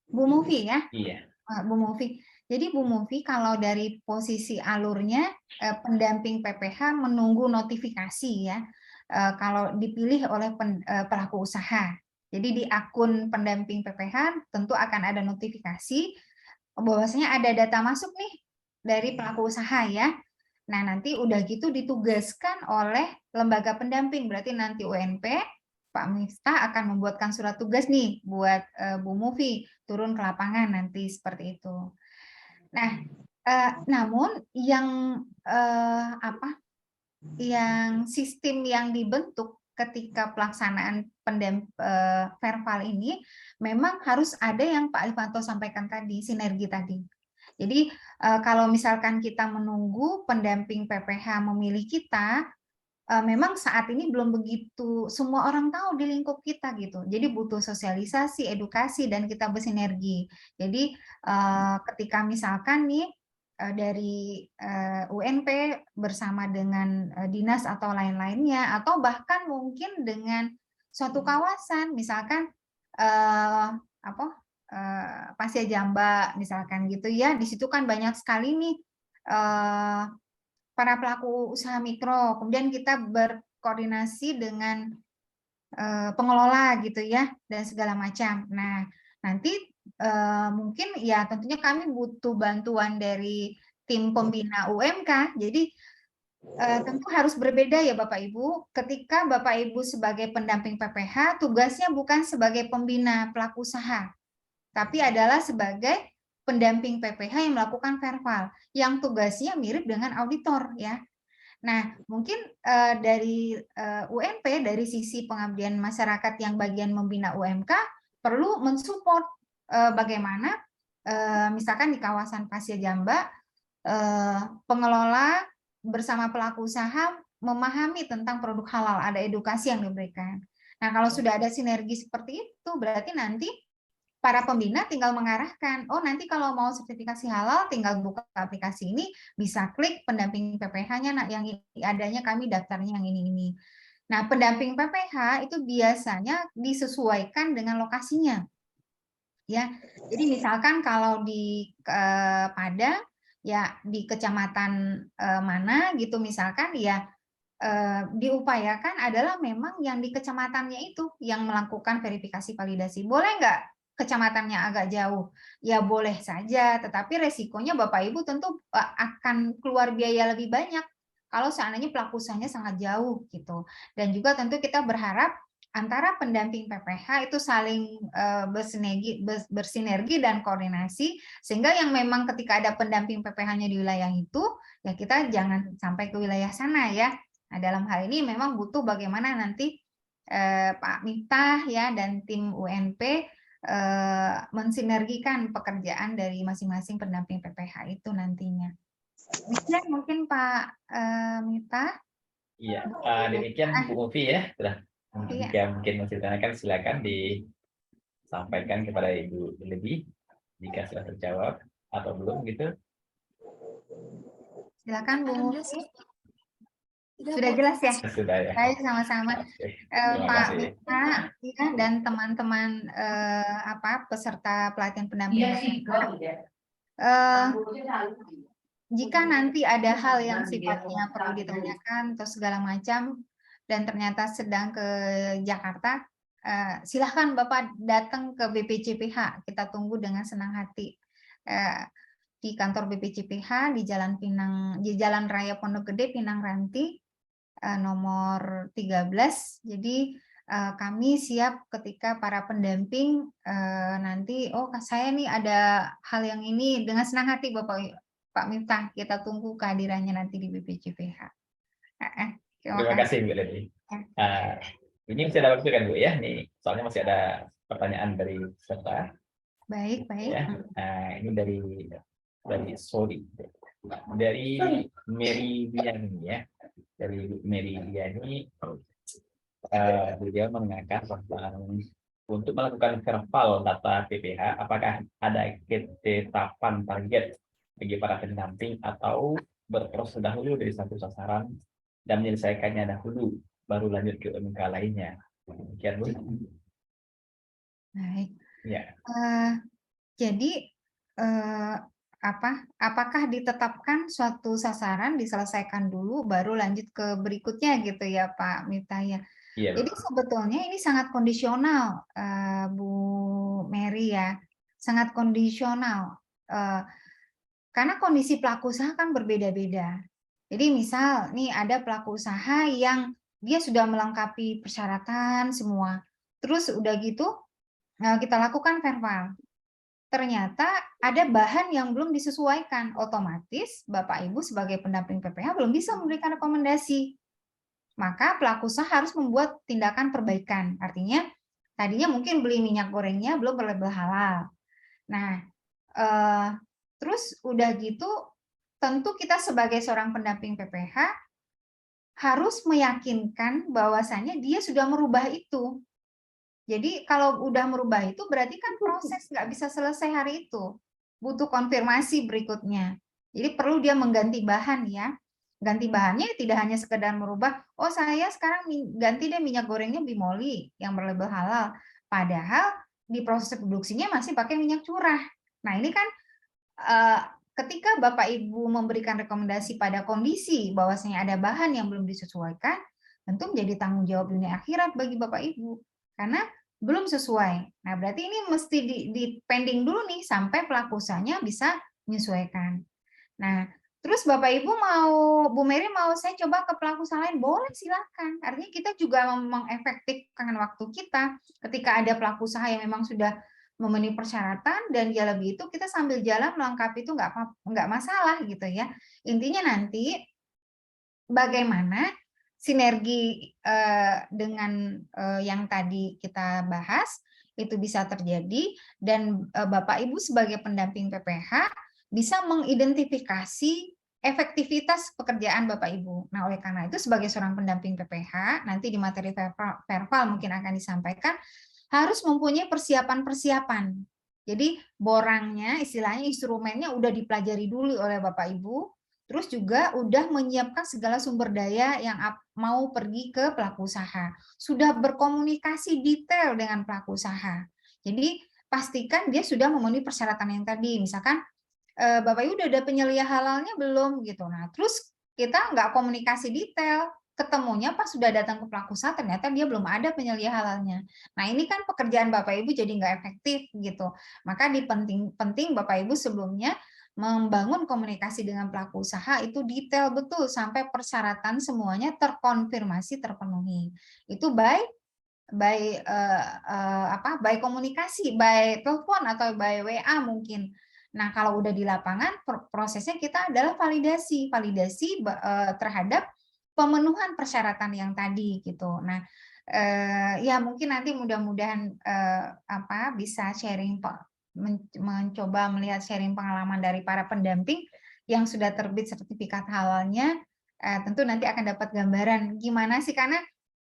Bu Mufi ya? Iya. Bu Mufi. Jadi Bu Mufi, kalau dari posisi alurnya pendamping PPH menunggu notifikasi ya, kalau dipilih oleh pelaku usaha. Jadi di akun pendamping PPH tentu akan ada notifikasi bahwasanya ada data masuk nih dari pelaku usaha ya. Nah, nanti udah gitu ditugaskan oleh lembaga pendamping, berarti nanti UNP, Pak Miftah akan membuatkan surat tugas nih buat Bu Mufi turun ke lapangan nanti seperti itu. Nah, namun yang yang sistem yang dibentuk ketika pelaksanaan Verval ini memang harus ada yang Pak Alfanto sampaikan tadi, sinergi tadi. Jadi kalau misalkan kita menunggu pendamping PPH memilih kita, memang saat ini belum begitu semua orang tahu di lingkup kita gitu. Jadi butuh sosialisasi, edukasi, dan kita bersinergi. Jadi ketika misalkan nih dari UNP bersama dengan dinas atau lain-lainnya, atau bahkan mungkin dengan suatu kawasan, misalkan Pasya Jamba misalkan gitu ya, di situ kan banyak sekali nih para pelaku usaha mikro, kemudian kita berkoordinasi dengan pengelola gitu ya, dan segala macam. Nah, nanti mungkin ya tentunya kami butuh bantuan dari tim pembina UMK, jadi tentu harus berbeda ya Bapak Ibu, ketika Bapak Ibu sebagai pendamping PPH, tugasnya bukan sebagai pembina pelaku usaha, tapi adalah sebagai pendamping PPH yang melakukan verval, yang tugasnya mirip dengan auditor ya. Nah, mungkin dari UNP, dari sisi pengabdian masyarakat yang bagian membina UMK, perlu mensupport bagaimana misalkan di kawasan Pasya Jamba, pengelola bersama pelaku usaha memahami tentang produk halal, ada edukasi yang diberikan. Nah, kalau sudah ada sinergi seperti itu, berarti nanti para pembina tinggal mengarahkan, oh nanti kalau mau sertifikasi halal tinggal buka aplikasi ini, bisa klik pendamping PPH-nya, nah yang adanya kami daftarnya yang ini. Nah, pendamping PPH itu biasanya disesuaikan dengan lokasinya. Ya. Jadi misalkan kalau di Padang ya di kecamatan mana gitu misalkan ya diupayakan adalah memang yang di kecamatannya itu yang melakukan verifikasi validasi. Boleh nggak kecamatannya agak jauh? Ya boleh saja, tetapi resikonya Bapak Ibu tentu akan keluar biaya lebih banyak kalau seandainya pelaku usahanya sangat jauh gitu. Dan juga tentu kita berharap antara pendamping PPH itu saling bersinergi dan koordinasi, sehingga yang memang ketika ada pendamping PPH-nya di wilayah itu, ya kita jangan sampai ke wilayah sana ya. Nah, dalam hal ini memang butuh bagaimana nanti Pak Miftah ya dan tim UNP mensinergikan pekerjaan dari masing-masing pendamping PPH itu nantinya. Demikian mungkin Pak Miftah. Iya, demikian Bu Mufi ya. Sudah mungkin masih ditanyakan, silakan disampaikan kepada Ibu lebih jika sudah terjawab atau belum gitu. Silakan Bu Mufi. Sudah jelas ya? Sudah ya. Baik, sama-sama. Pak Miftah ya, dan teman-teman peserta pelatihan pendampingan. Jika nanti ada hal yang sifatnya perlu ditanyakan atau segala macam dan ternyata sedang ke Jakarta, silahkan Bapak datang ke BPCPH. Kita tunggu dengan senang hati di kantor BPCPH di Jalan Pinang, di Jalan Raya Pondok Gede, Pinang Ranti, nomor 13. Jadi kami siap ketika para pendamping nanti, oh saya nih ada hal yang ini, dengan senang hati Pak Miftah, kita tunggu kehadirannya nanti di BPCPH. Terima kasih Bu Leli. Ini masih ada waktu kan Bu ya? Nih, soalnya masih ada pertanyaan dari peserta. Baik. Ya. Ini dari dari Meridiani ya. Dari Meridiani, beliau mengatakan tentang untuk melakukan verval data PPH, apakah ada ketetapan target bagi para pendamping atau berproses dahulu dari satu sasaran dan menyelesaikannya dahulu, baru lanjut ke MK lainnya. Demikian, Bu. Baik. Ya. Jadi apakah ditetapkan suatu sasaran diselesaikan dulu baru lanjut ke berikutnya gitu ya Pak Miftah ya. Iya, Jadi sebetulnya ini sangat kondisional Bu Mary ya, sangat kondisional karena kondisi pelaku usaha kan berbeda-beda. Jadi misal nih ada pelaku usaha yang dia sudah melengkapi persyaratan semua, terus udah gitu kita lakukan verval. Ternyata ada bahan yang belum disesuaikan, otomatis Bapak Ibu sebagai pendamping PPH belum bisa memberikan rekomendasi. Maka pelaku usaha harus membuat tindakan perbaikan. Artinya tadinya mungkin beli minyak gorengnya belum berlabel halal. Nah, terus udah gitu tentu kita sebagai seorang pendamping PPH harus meyakinkan bahwasannya dia sudah merubah itu. Jadi kalau udah merubah itu berarti kan proses nggak bisa selesai hari itu. Butuh konfirmasi berikutnya. Jadi perlu dia mengganti bahan ya. Ganti bahannya tidak hanya sekedar merubah, oh saya sekarang ganti deh minyak gorengnya bimoli yang berlabel halal. Padahal di proses produksinya masih pakai minyak curah. Nah ini kan ketika Bapak Ibu memberikan rekomendasi pada kondisi bahwasanya ada bahan yang belum disesuaikan, tentu menjadi tanggung jawab dunia akhirat bagi Bapak Ibu. Karena belum sesuai. Nah, berarti ini mesti di pending dulu nih sampai pelaku usahanya bisa menyesuaikan. Nah, terus Bapak Ibu Bu Mary mau saya coba ke pelaku usaha lain, boleh silakan. Artinya kita juga mengefektifkan waktu kita ketika ada pelaku usaha yang memang sudah memenuhi persyaratan dan dia lebih itu kita sambil jalan melengkapi itu nggak masalah gitu ya. Intinya nanti bagaimana sinergi dengan yang tadi kita bahas itu bisa terjadi dan Bapak Ibu sebagai pendamping PPH bisa mengidentifikasi efektivitas pekerjaan Bapak Ibu. Nah, oleh karena itu sebagai seorang pendamping PPH nanti di materi verbal mungkin akan disampaikan harus mempunyai persiapan-persiapan. Jadi borangnya istilahnya instrumennya udah dipelajari dulu oleh Bapak Ibu. Terus juga udah menyiapkan segala sumber daya yang mau pergi ke pelaku usaha. Sudah berkomunikasi detail dengan pelaku usaha. Jadi pastikan dia sudah memenuhi persyaratan yang tadi. Misalkan Bapak Ibu udah ada penyelia halalnya belum gitu. Nah, terus kita nggak komunikasi detail. Ketemunya pas sudah datang ke pelaku usaha ternyata dia belum ada penyelia halalnya. Nah, ini kan pekerjaan Bapak Ibu jadi nggak efektif gitu. Maka penting Bapak Ibu sebelumnya membangun komunikasi dengan pelaku usaha itu detail betul sampai persyaratan semuanya terkonfirmasi terpenuhi. Itu by komunikasi, by telepon atau by WA mungkin. Nah, kalau udah di lapangan prosesnya kita adalah validasi terhadap pemenuhan persyaratan yang tadi gitu. Nah, ya mungkin nanti mudah-mudahan bisa sharing mencoba melihat sharing pengalaman dari para pendamping yang sudah terbit sertifikat halalnya, tentu nanti akan dapat gambaran gimana sih, karena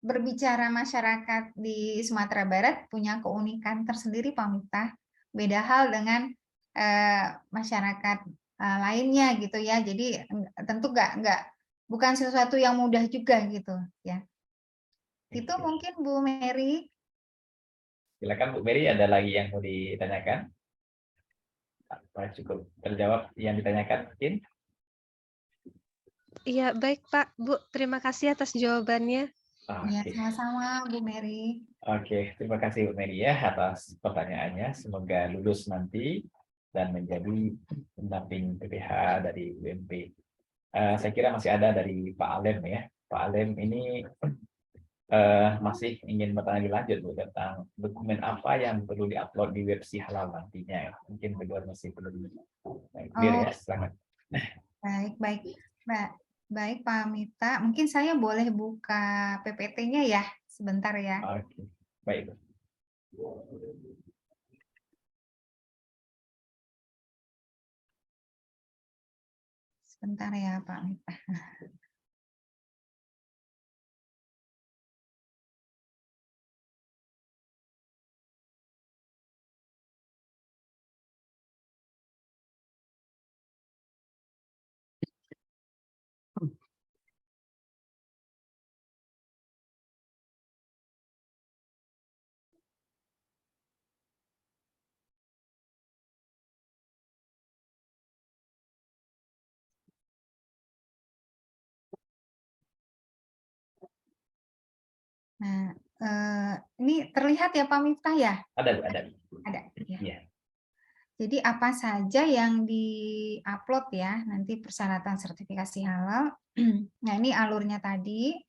berbicara masyarakat di Sumatera Barat punya keunikan tersendiri Pak Miftah, beda hal dengan masyarakat lainnya gitu ya, jadi tentu bukan sesuatu yang mudah juga gitu ya. Itu mungkin Bu Mary. Silakan Bu Mary, ada lagi yang mau ditanyakan? Apa cukup terjawab yang ditanyakan mungkin? Iya, baik Pak, Bu. Terima kasih atas jawabannya. Ya, sama-sama Bu Mary. Oke, terima kasih Bu Mary ya atas pertanyaannya. Semoga lulus nanti dan menjadi pendamping PPH dari UMP. Saya kira masih ada dari Pak Alem ya. Pak Alem ini masih ingin bertanya lebih lanjut Bu tentang dokumen apa yang perlu diupload di website halal nantinya. Mungkin beliau masih perlu clear ya. Selamat. Baik Pak Mita. Mungkin saya boleh buka PPT-nya ya sebentar ya. Oke, baik. Bentar ya Pak Miftah. Nah, ini terlihat ya Pak Miftah ya? Ada. Ada. Ya. Iya. Jadi apa saja yang di-upload ya, nanti persyaratan sertifikasi halal. Nah, ini alurnya tadi.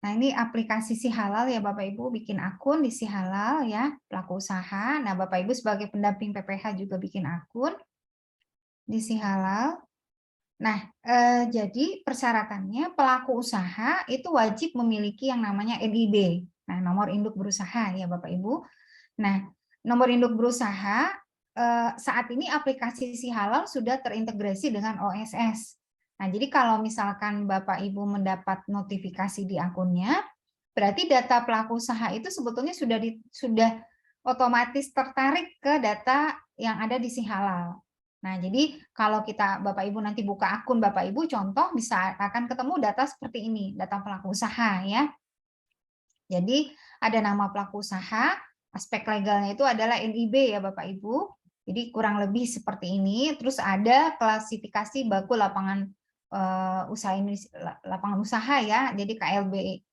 Nah, ini aplikasi Si Halal ya Bapak Ibu, bikin akun di Si Halal ya, pelaku usaha. Nah, Bapak Ibu sebagai pendamping PPH juga bikin akun di Si Halal. Nah, jadi persyaratannya pelaku usaha itu wajib memiliki yang namanya NIB. Nah, nomor induk berusaha ya Bapak Ibu. Nah, nomor induk berusaha saat ini aplikasi Si Halal sudah terintegrasi dengan OSS. Nah, jadi kalau misalkan Bapak Ibu mendapat notifikasi di akunnya, berarti data pelaku usaha itu sebetulnya sudah otomatis tertarik ke data yang ada di Si Halal. Nah, jadi kalau Bapak Ibu nanti buka akun Bapak Ibu, contoh bisa akan ketemu data seperti ini, data pelaku usaha ya. Jadi ada nama pelaku usaha, aspek legalnya itu adalah NIB ya Bapak Ibu. Jadi kurang lebih seperti ini. Terus ada klasifikasi baku lapangan lapangan usaha ya. Jadi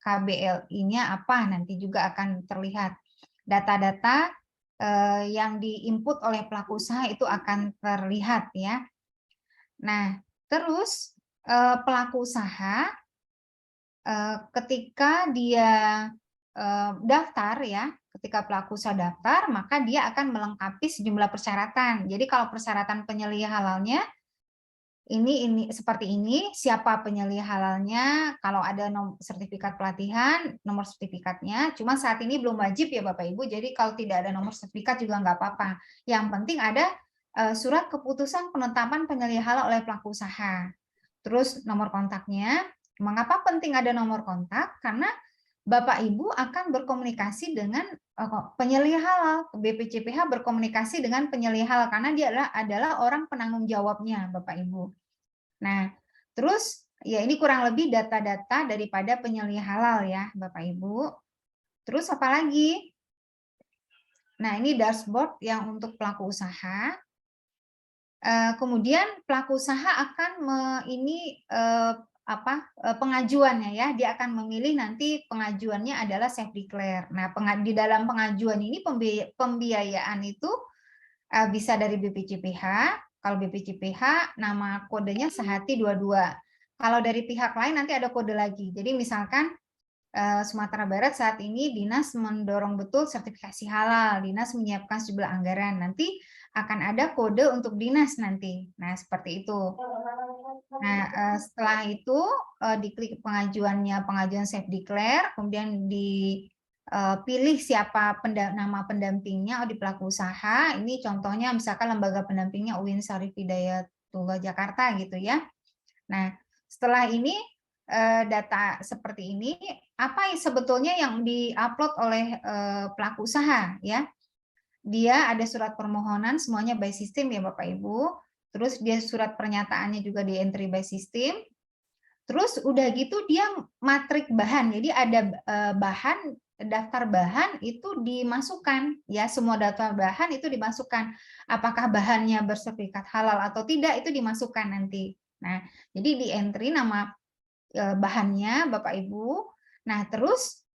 KBLI-nya apa nanti juga akan terlihat. Data-data yang diinput oleh pelaku usaha itu akan terlihat ya. Nah, terus pelaku usaha ketika dia daftar ya, ketika pelaku usaha daftar, maka dia akan melengkapi sejumlah persyaratan. Jadi kalau persyaratan penyelih halalnya ini seperti ini, siapa penyelih halalnya, kalau ada sertifikat pelatihan, nomor sertifikatnya, cuma saat ini belum wajib ya Bapak Ibu, jadi kalau tidak ada nomor sertifikat juga nggak apa-apa. Yang penting ada surat keputusan penetapan penyelih halal oleh pelaku usaha. Terus nomor kontaknya, mengapa penting ada nomor kontak? Karena Bapak Ibu akan berkomunikasi dengan penyelih halal, BPCPH berkomunikasi dengan penyelih halal karena dia adalah orang penanggung jawabnya Bapak Ibu. Nah, terus ya ini kurang lebih data-data daripada penyelih halal ya Bapak Ibu. Terus apa lagi? Nah, ini dashboard yang untuk pelaku usaha. Kemudian pelaku usaha akan pengajuannya ya, dia akan memilih nanti pengajuannya adalah self declare. Nah, di dalam pengajuan ini pembiayaan itu bisa dari BPCPH. Kalau BPCPH nama kodenya Sehati 22. Kalau dari pihak lain nanti ada kode lagi. Jadi misalkan Sumatera Barat saat ini dinas mendorong betul sertifikasi halal, dinas menyiapkan sejumlah anggaran, nanti akan ada kode untuk dinas nanti. Nah, seperti itu. Nah, setelah itu diklik pengajuannya, pengajuan self declare, kemudian dipilih siapa nama pendampingnya di pelaku usaha. Ini contohnya misalkan lembaga pendampingnya UIN Syarif Hidayatullah Jakarta gitu ya. Nah, setelah ini data seperti ini, apa sebetulnya yang diupload oleh pelaku usaha ya? Dia ada surat permohonan semuanya by system ya Bapak Ibu. Terus dia surat pernyataannya juga di entry by system. Terus udah gitu dia matrik bahan. Jadi ada bahan, daftar bahan itu dimasukkan ya, semua daftar bahan itu dimasukkan. Apakah bahannya bersertifikat halal atau tidak itu dimasukkan nanti. Nah, jadi di entry nama bahannya Bapak Ibu. Nah, terus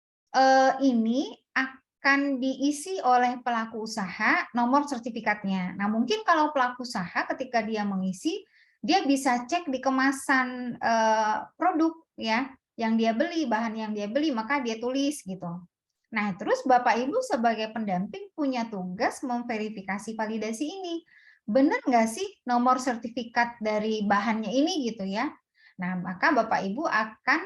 ini akan diisi oleh pelaku usaha nomor sertifikatnya. Nah, mungkin kalau pelaku usaha ketika dia mengisi, dia bisa cek di kemasan produk ya yang dia beli, bahan yang dia beli, maka dia tulis gitu. Nah, terus Bapak Ibu sebagai pendamping punya tugas memverifikasi validasi ini. benar nggak sih nomor sertifikat dari bahannya ini gitu ya. Nah, maka Bapak Ibu akan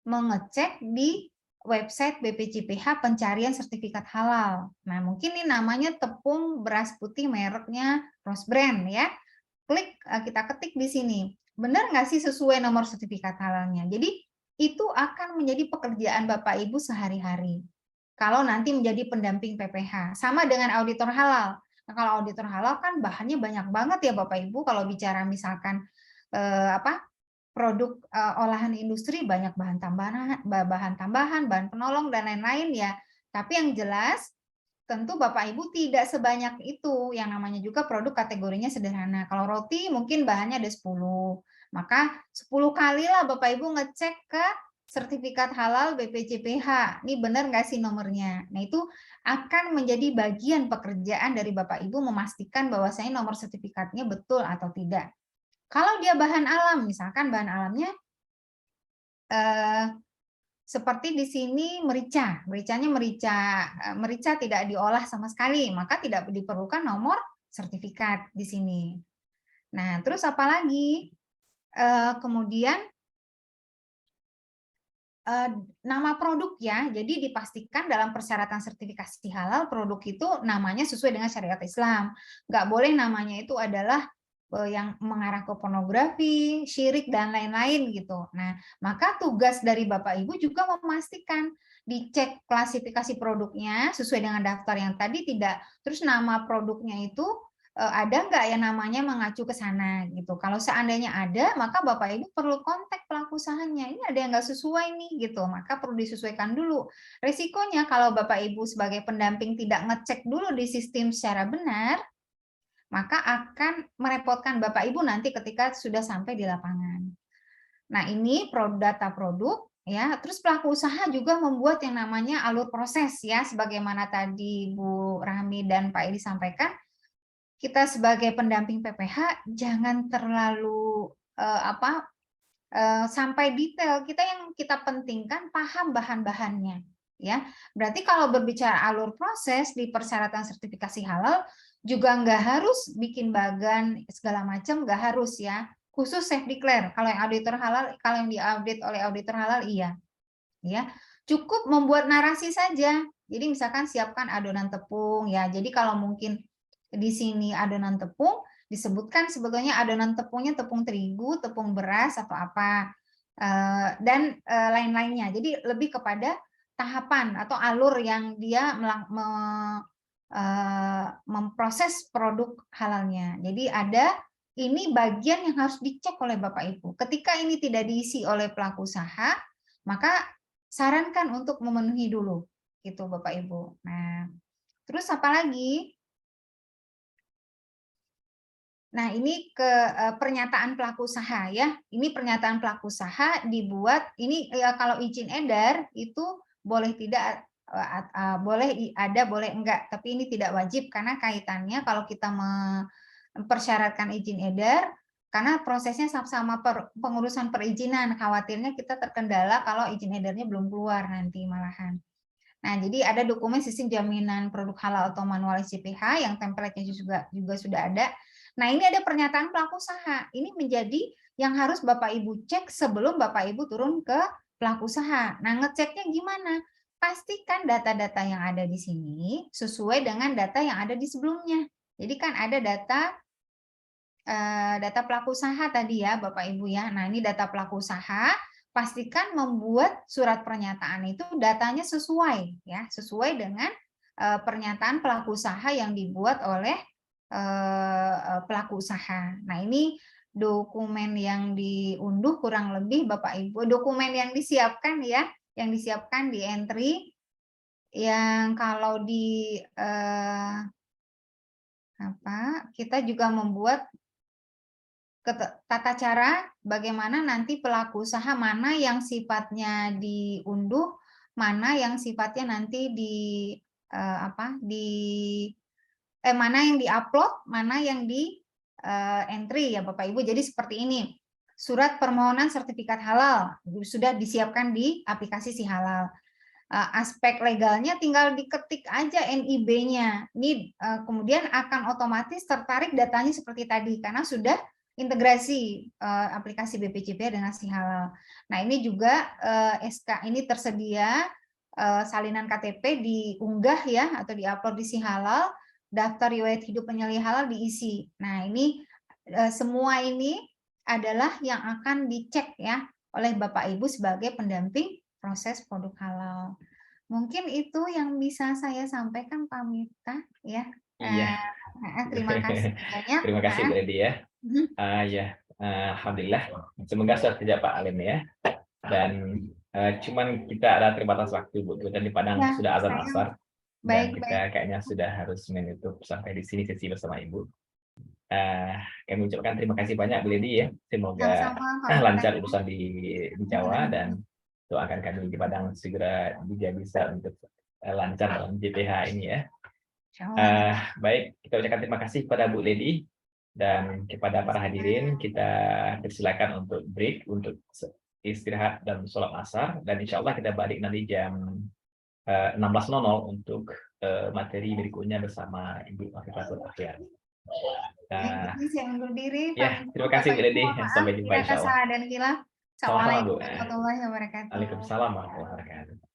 mengecek di website BPJPH pencarian sertifikat halal. Nah, mungkin ini namanya tepung beras putih mereknya Rose Brand ya. Klik, kita ketik di sini. Benar nggak sih sesuai nomor sertifikat halalnya? Jadi itu akan menjadi pekerjaan Bapak Ibu sehari-hari. Kalau nanti menjadi pendamping PPH, sama dengan auditor halal. Nah, kalau auditor halal kan bahannya banyak banget ya Bapak Ibu. Kalau bicara misalkan produk olahan industri banyak bahan tambahan, bahan penolong dan lain-lain ya. Tapi yang jelas tentu Bapak Ibu tidak sebanyak itu, yang namanya juga produk kategorinya sederhana. Kalau roti mungkin bahannya ada 10, maka 10 kalilah Bapak Ibu ngecek ke sertifikat halal BPJPH, ini benar nggak sih nomornya? Nah itu akan menjadi bagian pekerjaan dari Bapak Ibu memastikan bahwasanya nomor sertifikatnya betul atau tidak. Kalau dia bahan alam, misalkan bahan alamnya seperti di sini merica, merica tidak diolah sama sekali, maka tidak diperlukan nomor sertifikat di sini. Nah, terus apalagi? Kemudian nama produk ya, jadi dipastikan dalam persyaratan sertifikasi halal produk itu namanya sesuai dengan syariat Islam. Nggak boleh namanya itu adalah yang mengarah ke pornografi, syirik dan lain-lain gitu. Nah, maka tugas dari Bapak Ibu juga memastikan dicek klasifikasi produknya sesuai dengan daftar yang tadi tidak, terus nama produknya itu ada nggak ya namanya mengacu ke sana gitu. Kalau seandainya ada, maka Bapak Ibu perlu kontak pelaku usahanya. Ini ada yang nggak sesuai nih gitu, maka perlu disesuaikan dulu. Risikonya kalau Bapak Ibu sebagai pendamping tidak ngecek dulu di sistem secara benar, maka akan merepotkan Bapak Ibu nanti ketika sudah sampai di lapangan. Nah, ini data produk ya. Terus pelaku usaha juga membuat yang namanya alur proses ya, sebagaimana tadi Bu Rahmi dan Pak Edi sampaikan. Kita sebagai pendamping PPH jangan terlalu sampai detail. Kita yang kita pentingkan paham bahan-bahannya ya. Berarti kalau berbicara alur proses di persyaratan sertifikasi halal juga nggak harus bikin bagan segala macam, nggak harus ya. Khusus safe declare. Kalau yang auditor halal, kalau yang diaudit oleh auditor halal iya. Ya. Cukup membuat narasi saja. Jadi misalkan siapkan adonan tepung ya. Jadi kalau mungkin di sini adonan tepung, disebutkan sebetulnya adonan tepungnya tepung terigu, tepung beras atau apa, dan lain-lainnya. Jadi lebih kepada tahapan atau alur yang dia memproses produk halalnya. Jadi ada ini bagian yang harus dicek oleh Bapak Ibu. Ketika ini tidak diisi oleh pelaku usaha, maka sarankan untuk memenuhi dulu, gitu Bapak Ibu. Nah, terus apa lagi? Nah, ini pernyataan pelaku usaha ya. Ini pernyataan pelaku usaha dibuat ini ya, kalau izin edar itu boleh tidak boleh ada boleh enggak, tapi ini tidak wajib karena kaitannya kalau kita mempersyaratkan izin edar karena prosesnya sama pengurusan perizinan, khawatirnya kita terkendala kalau izin edarnya belum keluar nanti malahan. Nah, jadi ada dokumen sistem jaminan produk halal atau manual SJPH yang template-nya juga sudah ada. Nah, ini ada pernyataan pelaku usaha. Ini menjadi yang harus Bapak Ibu cek sebelum Bapak Ibu turun ke pelaku usaha. Nah, ngeceknya gimana? Pastikan data-data yang ada di sini sesuai dengan data yang ada di sebelumnya. Jadi kan ada data pelaku usaha tadi ya, Bapak Ibu ya. Nah, ini data pelaku usaha. Pastikan membuat surat pernyataan itu datanya sesuai ya, sesuai dengan pernyataan pelaku usaha yang dibuat oleh pelaku usaha. Nah, ini dokumen yang diunduh kurang lebih Bapak Ibu, dokumen yang disiapkan ya, yang disiapkan di entry yang kalau di kita juga membuat tata cara bagaimana nanti pelaku usaha mana yang sifatnya diunduh, mana yang sifatnya nanti mana yang diupload, mana yang di entry ya Bapak Ibu. Jadi seperti ini. Surat permohonan sertifikat halal sudah disiapkan di aplikasi Si Halal. aspek legalnya tinggal diketik aja NIB-nya. Ini kemudian akan otomatis tertarik datanya seperti tadi karena sudah integrasi aplikasi BPJP dengan Si Halal. Nah, ini juga SK ini tersedia salinan KTP diunggah ya atau diupload di Si Halal, daftar riwayat hidup penyalih halal diisi. Nah, ini semua ini adalah yang akan dicek ya oleh Bapak Ibu sebagai pendamping proses produk halal. Mungkin itu yang bisa saya sampaikan, Pak Miftah ya. Iya. Terima kasih banyak. Terima kasih Bu Lady ya. Ya, alhamdulillah. Semoga sukses kerja Pak Alim ya. Dan cuman kita ada terbatas waktu Bu, dan di Padang Ya, sudah azan asar. Dan baik, kita kayaknya sudah harus menutup sampai di sini sesi bersama Ibu. Kami ucapkan terima kasih banyak Bu Lady ya. Semoga Sama-sama, Pak lancar Miftah. urusan di Jawa dan doakan kami di Padang segera bisa untuk lancar dalam JPH ini ya. Baik, kita ucapkan terima kasih kepada Bu Lady dan kepada para hadirin. Kita persilakan untuk break, untuk istirahat dan sholat asar, dan insya Allah kita balik nanti jam 16.00 untuk materi berikutnya bersama Ibu Afifatul Akhyar. Saya undur diri. Ya, terima kasih Bu Lady. Sampai jumpa insya Allah. Salah dan hilaf. Assalamualaikum warahmatullahi wabarakatuh. Waalaikumsalam warahmatullahi wabarakatuh.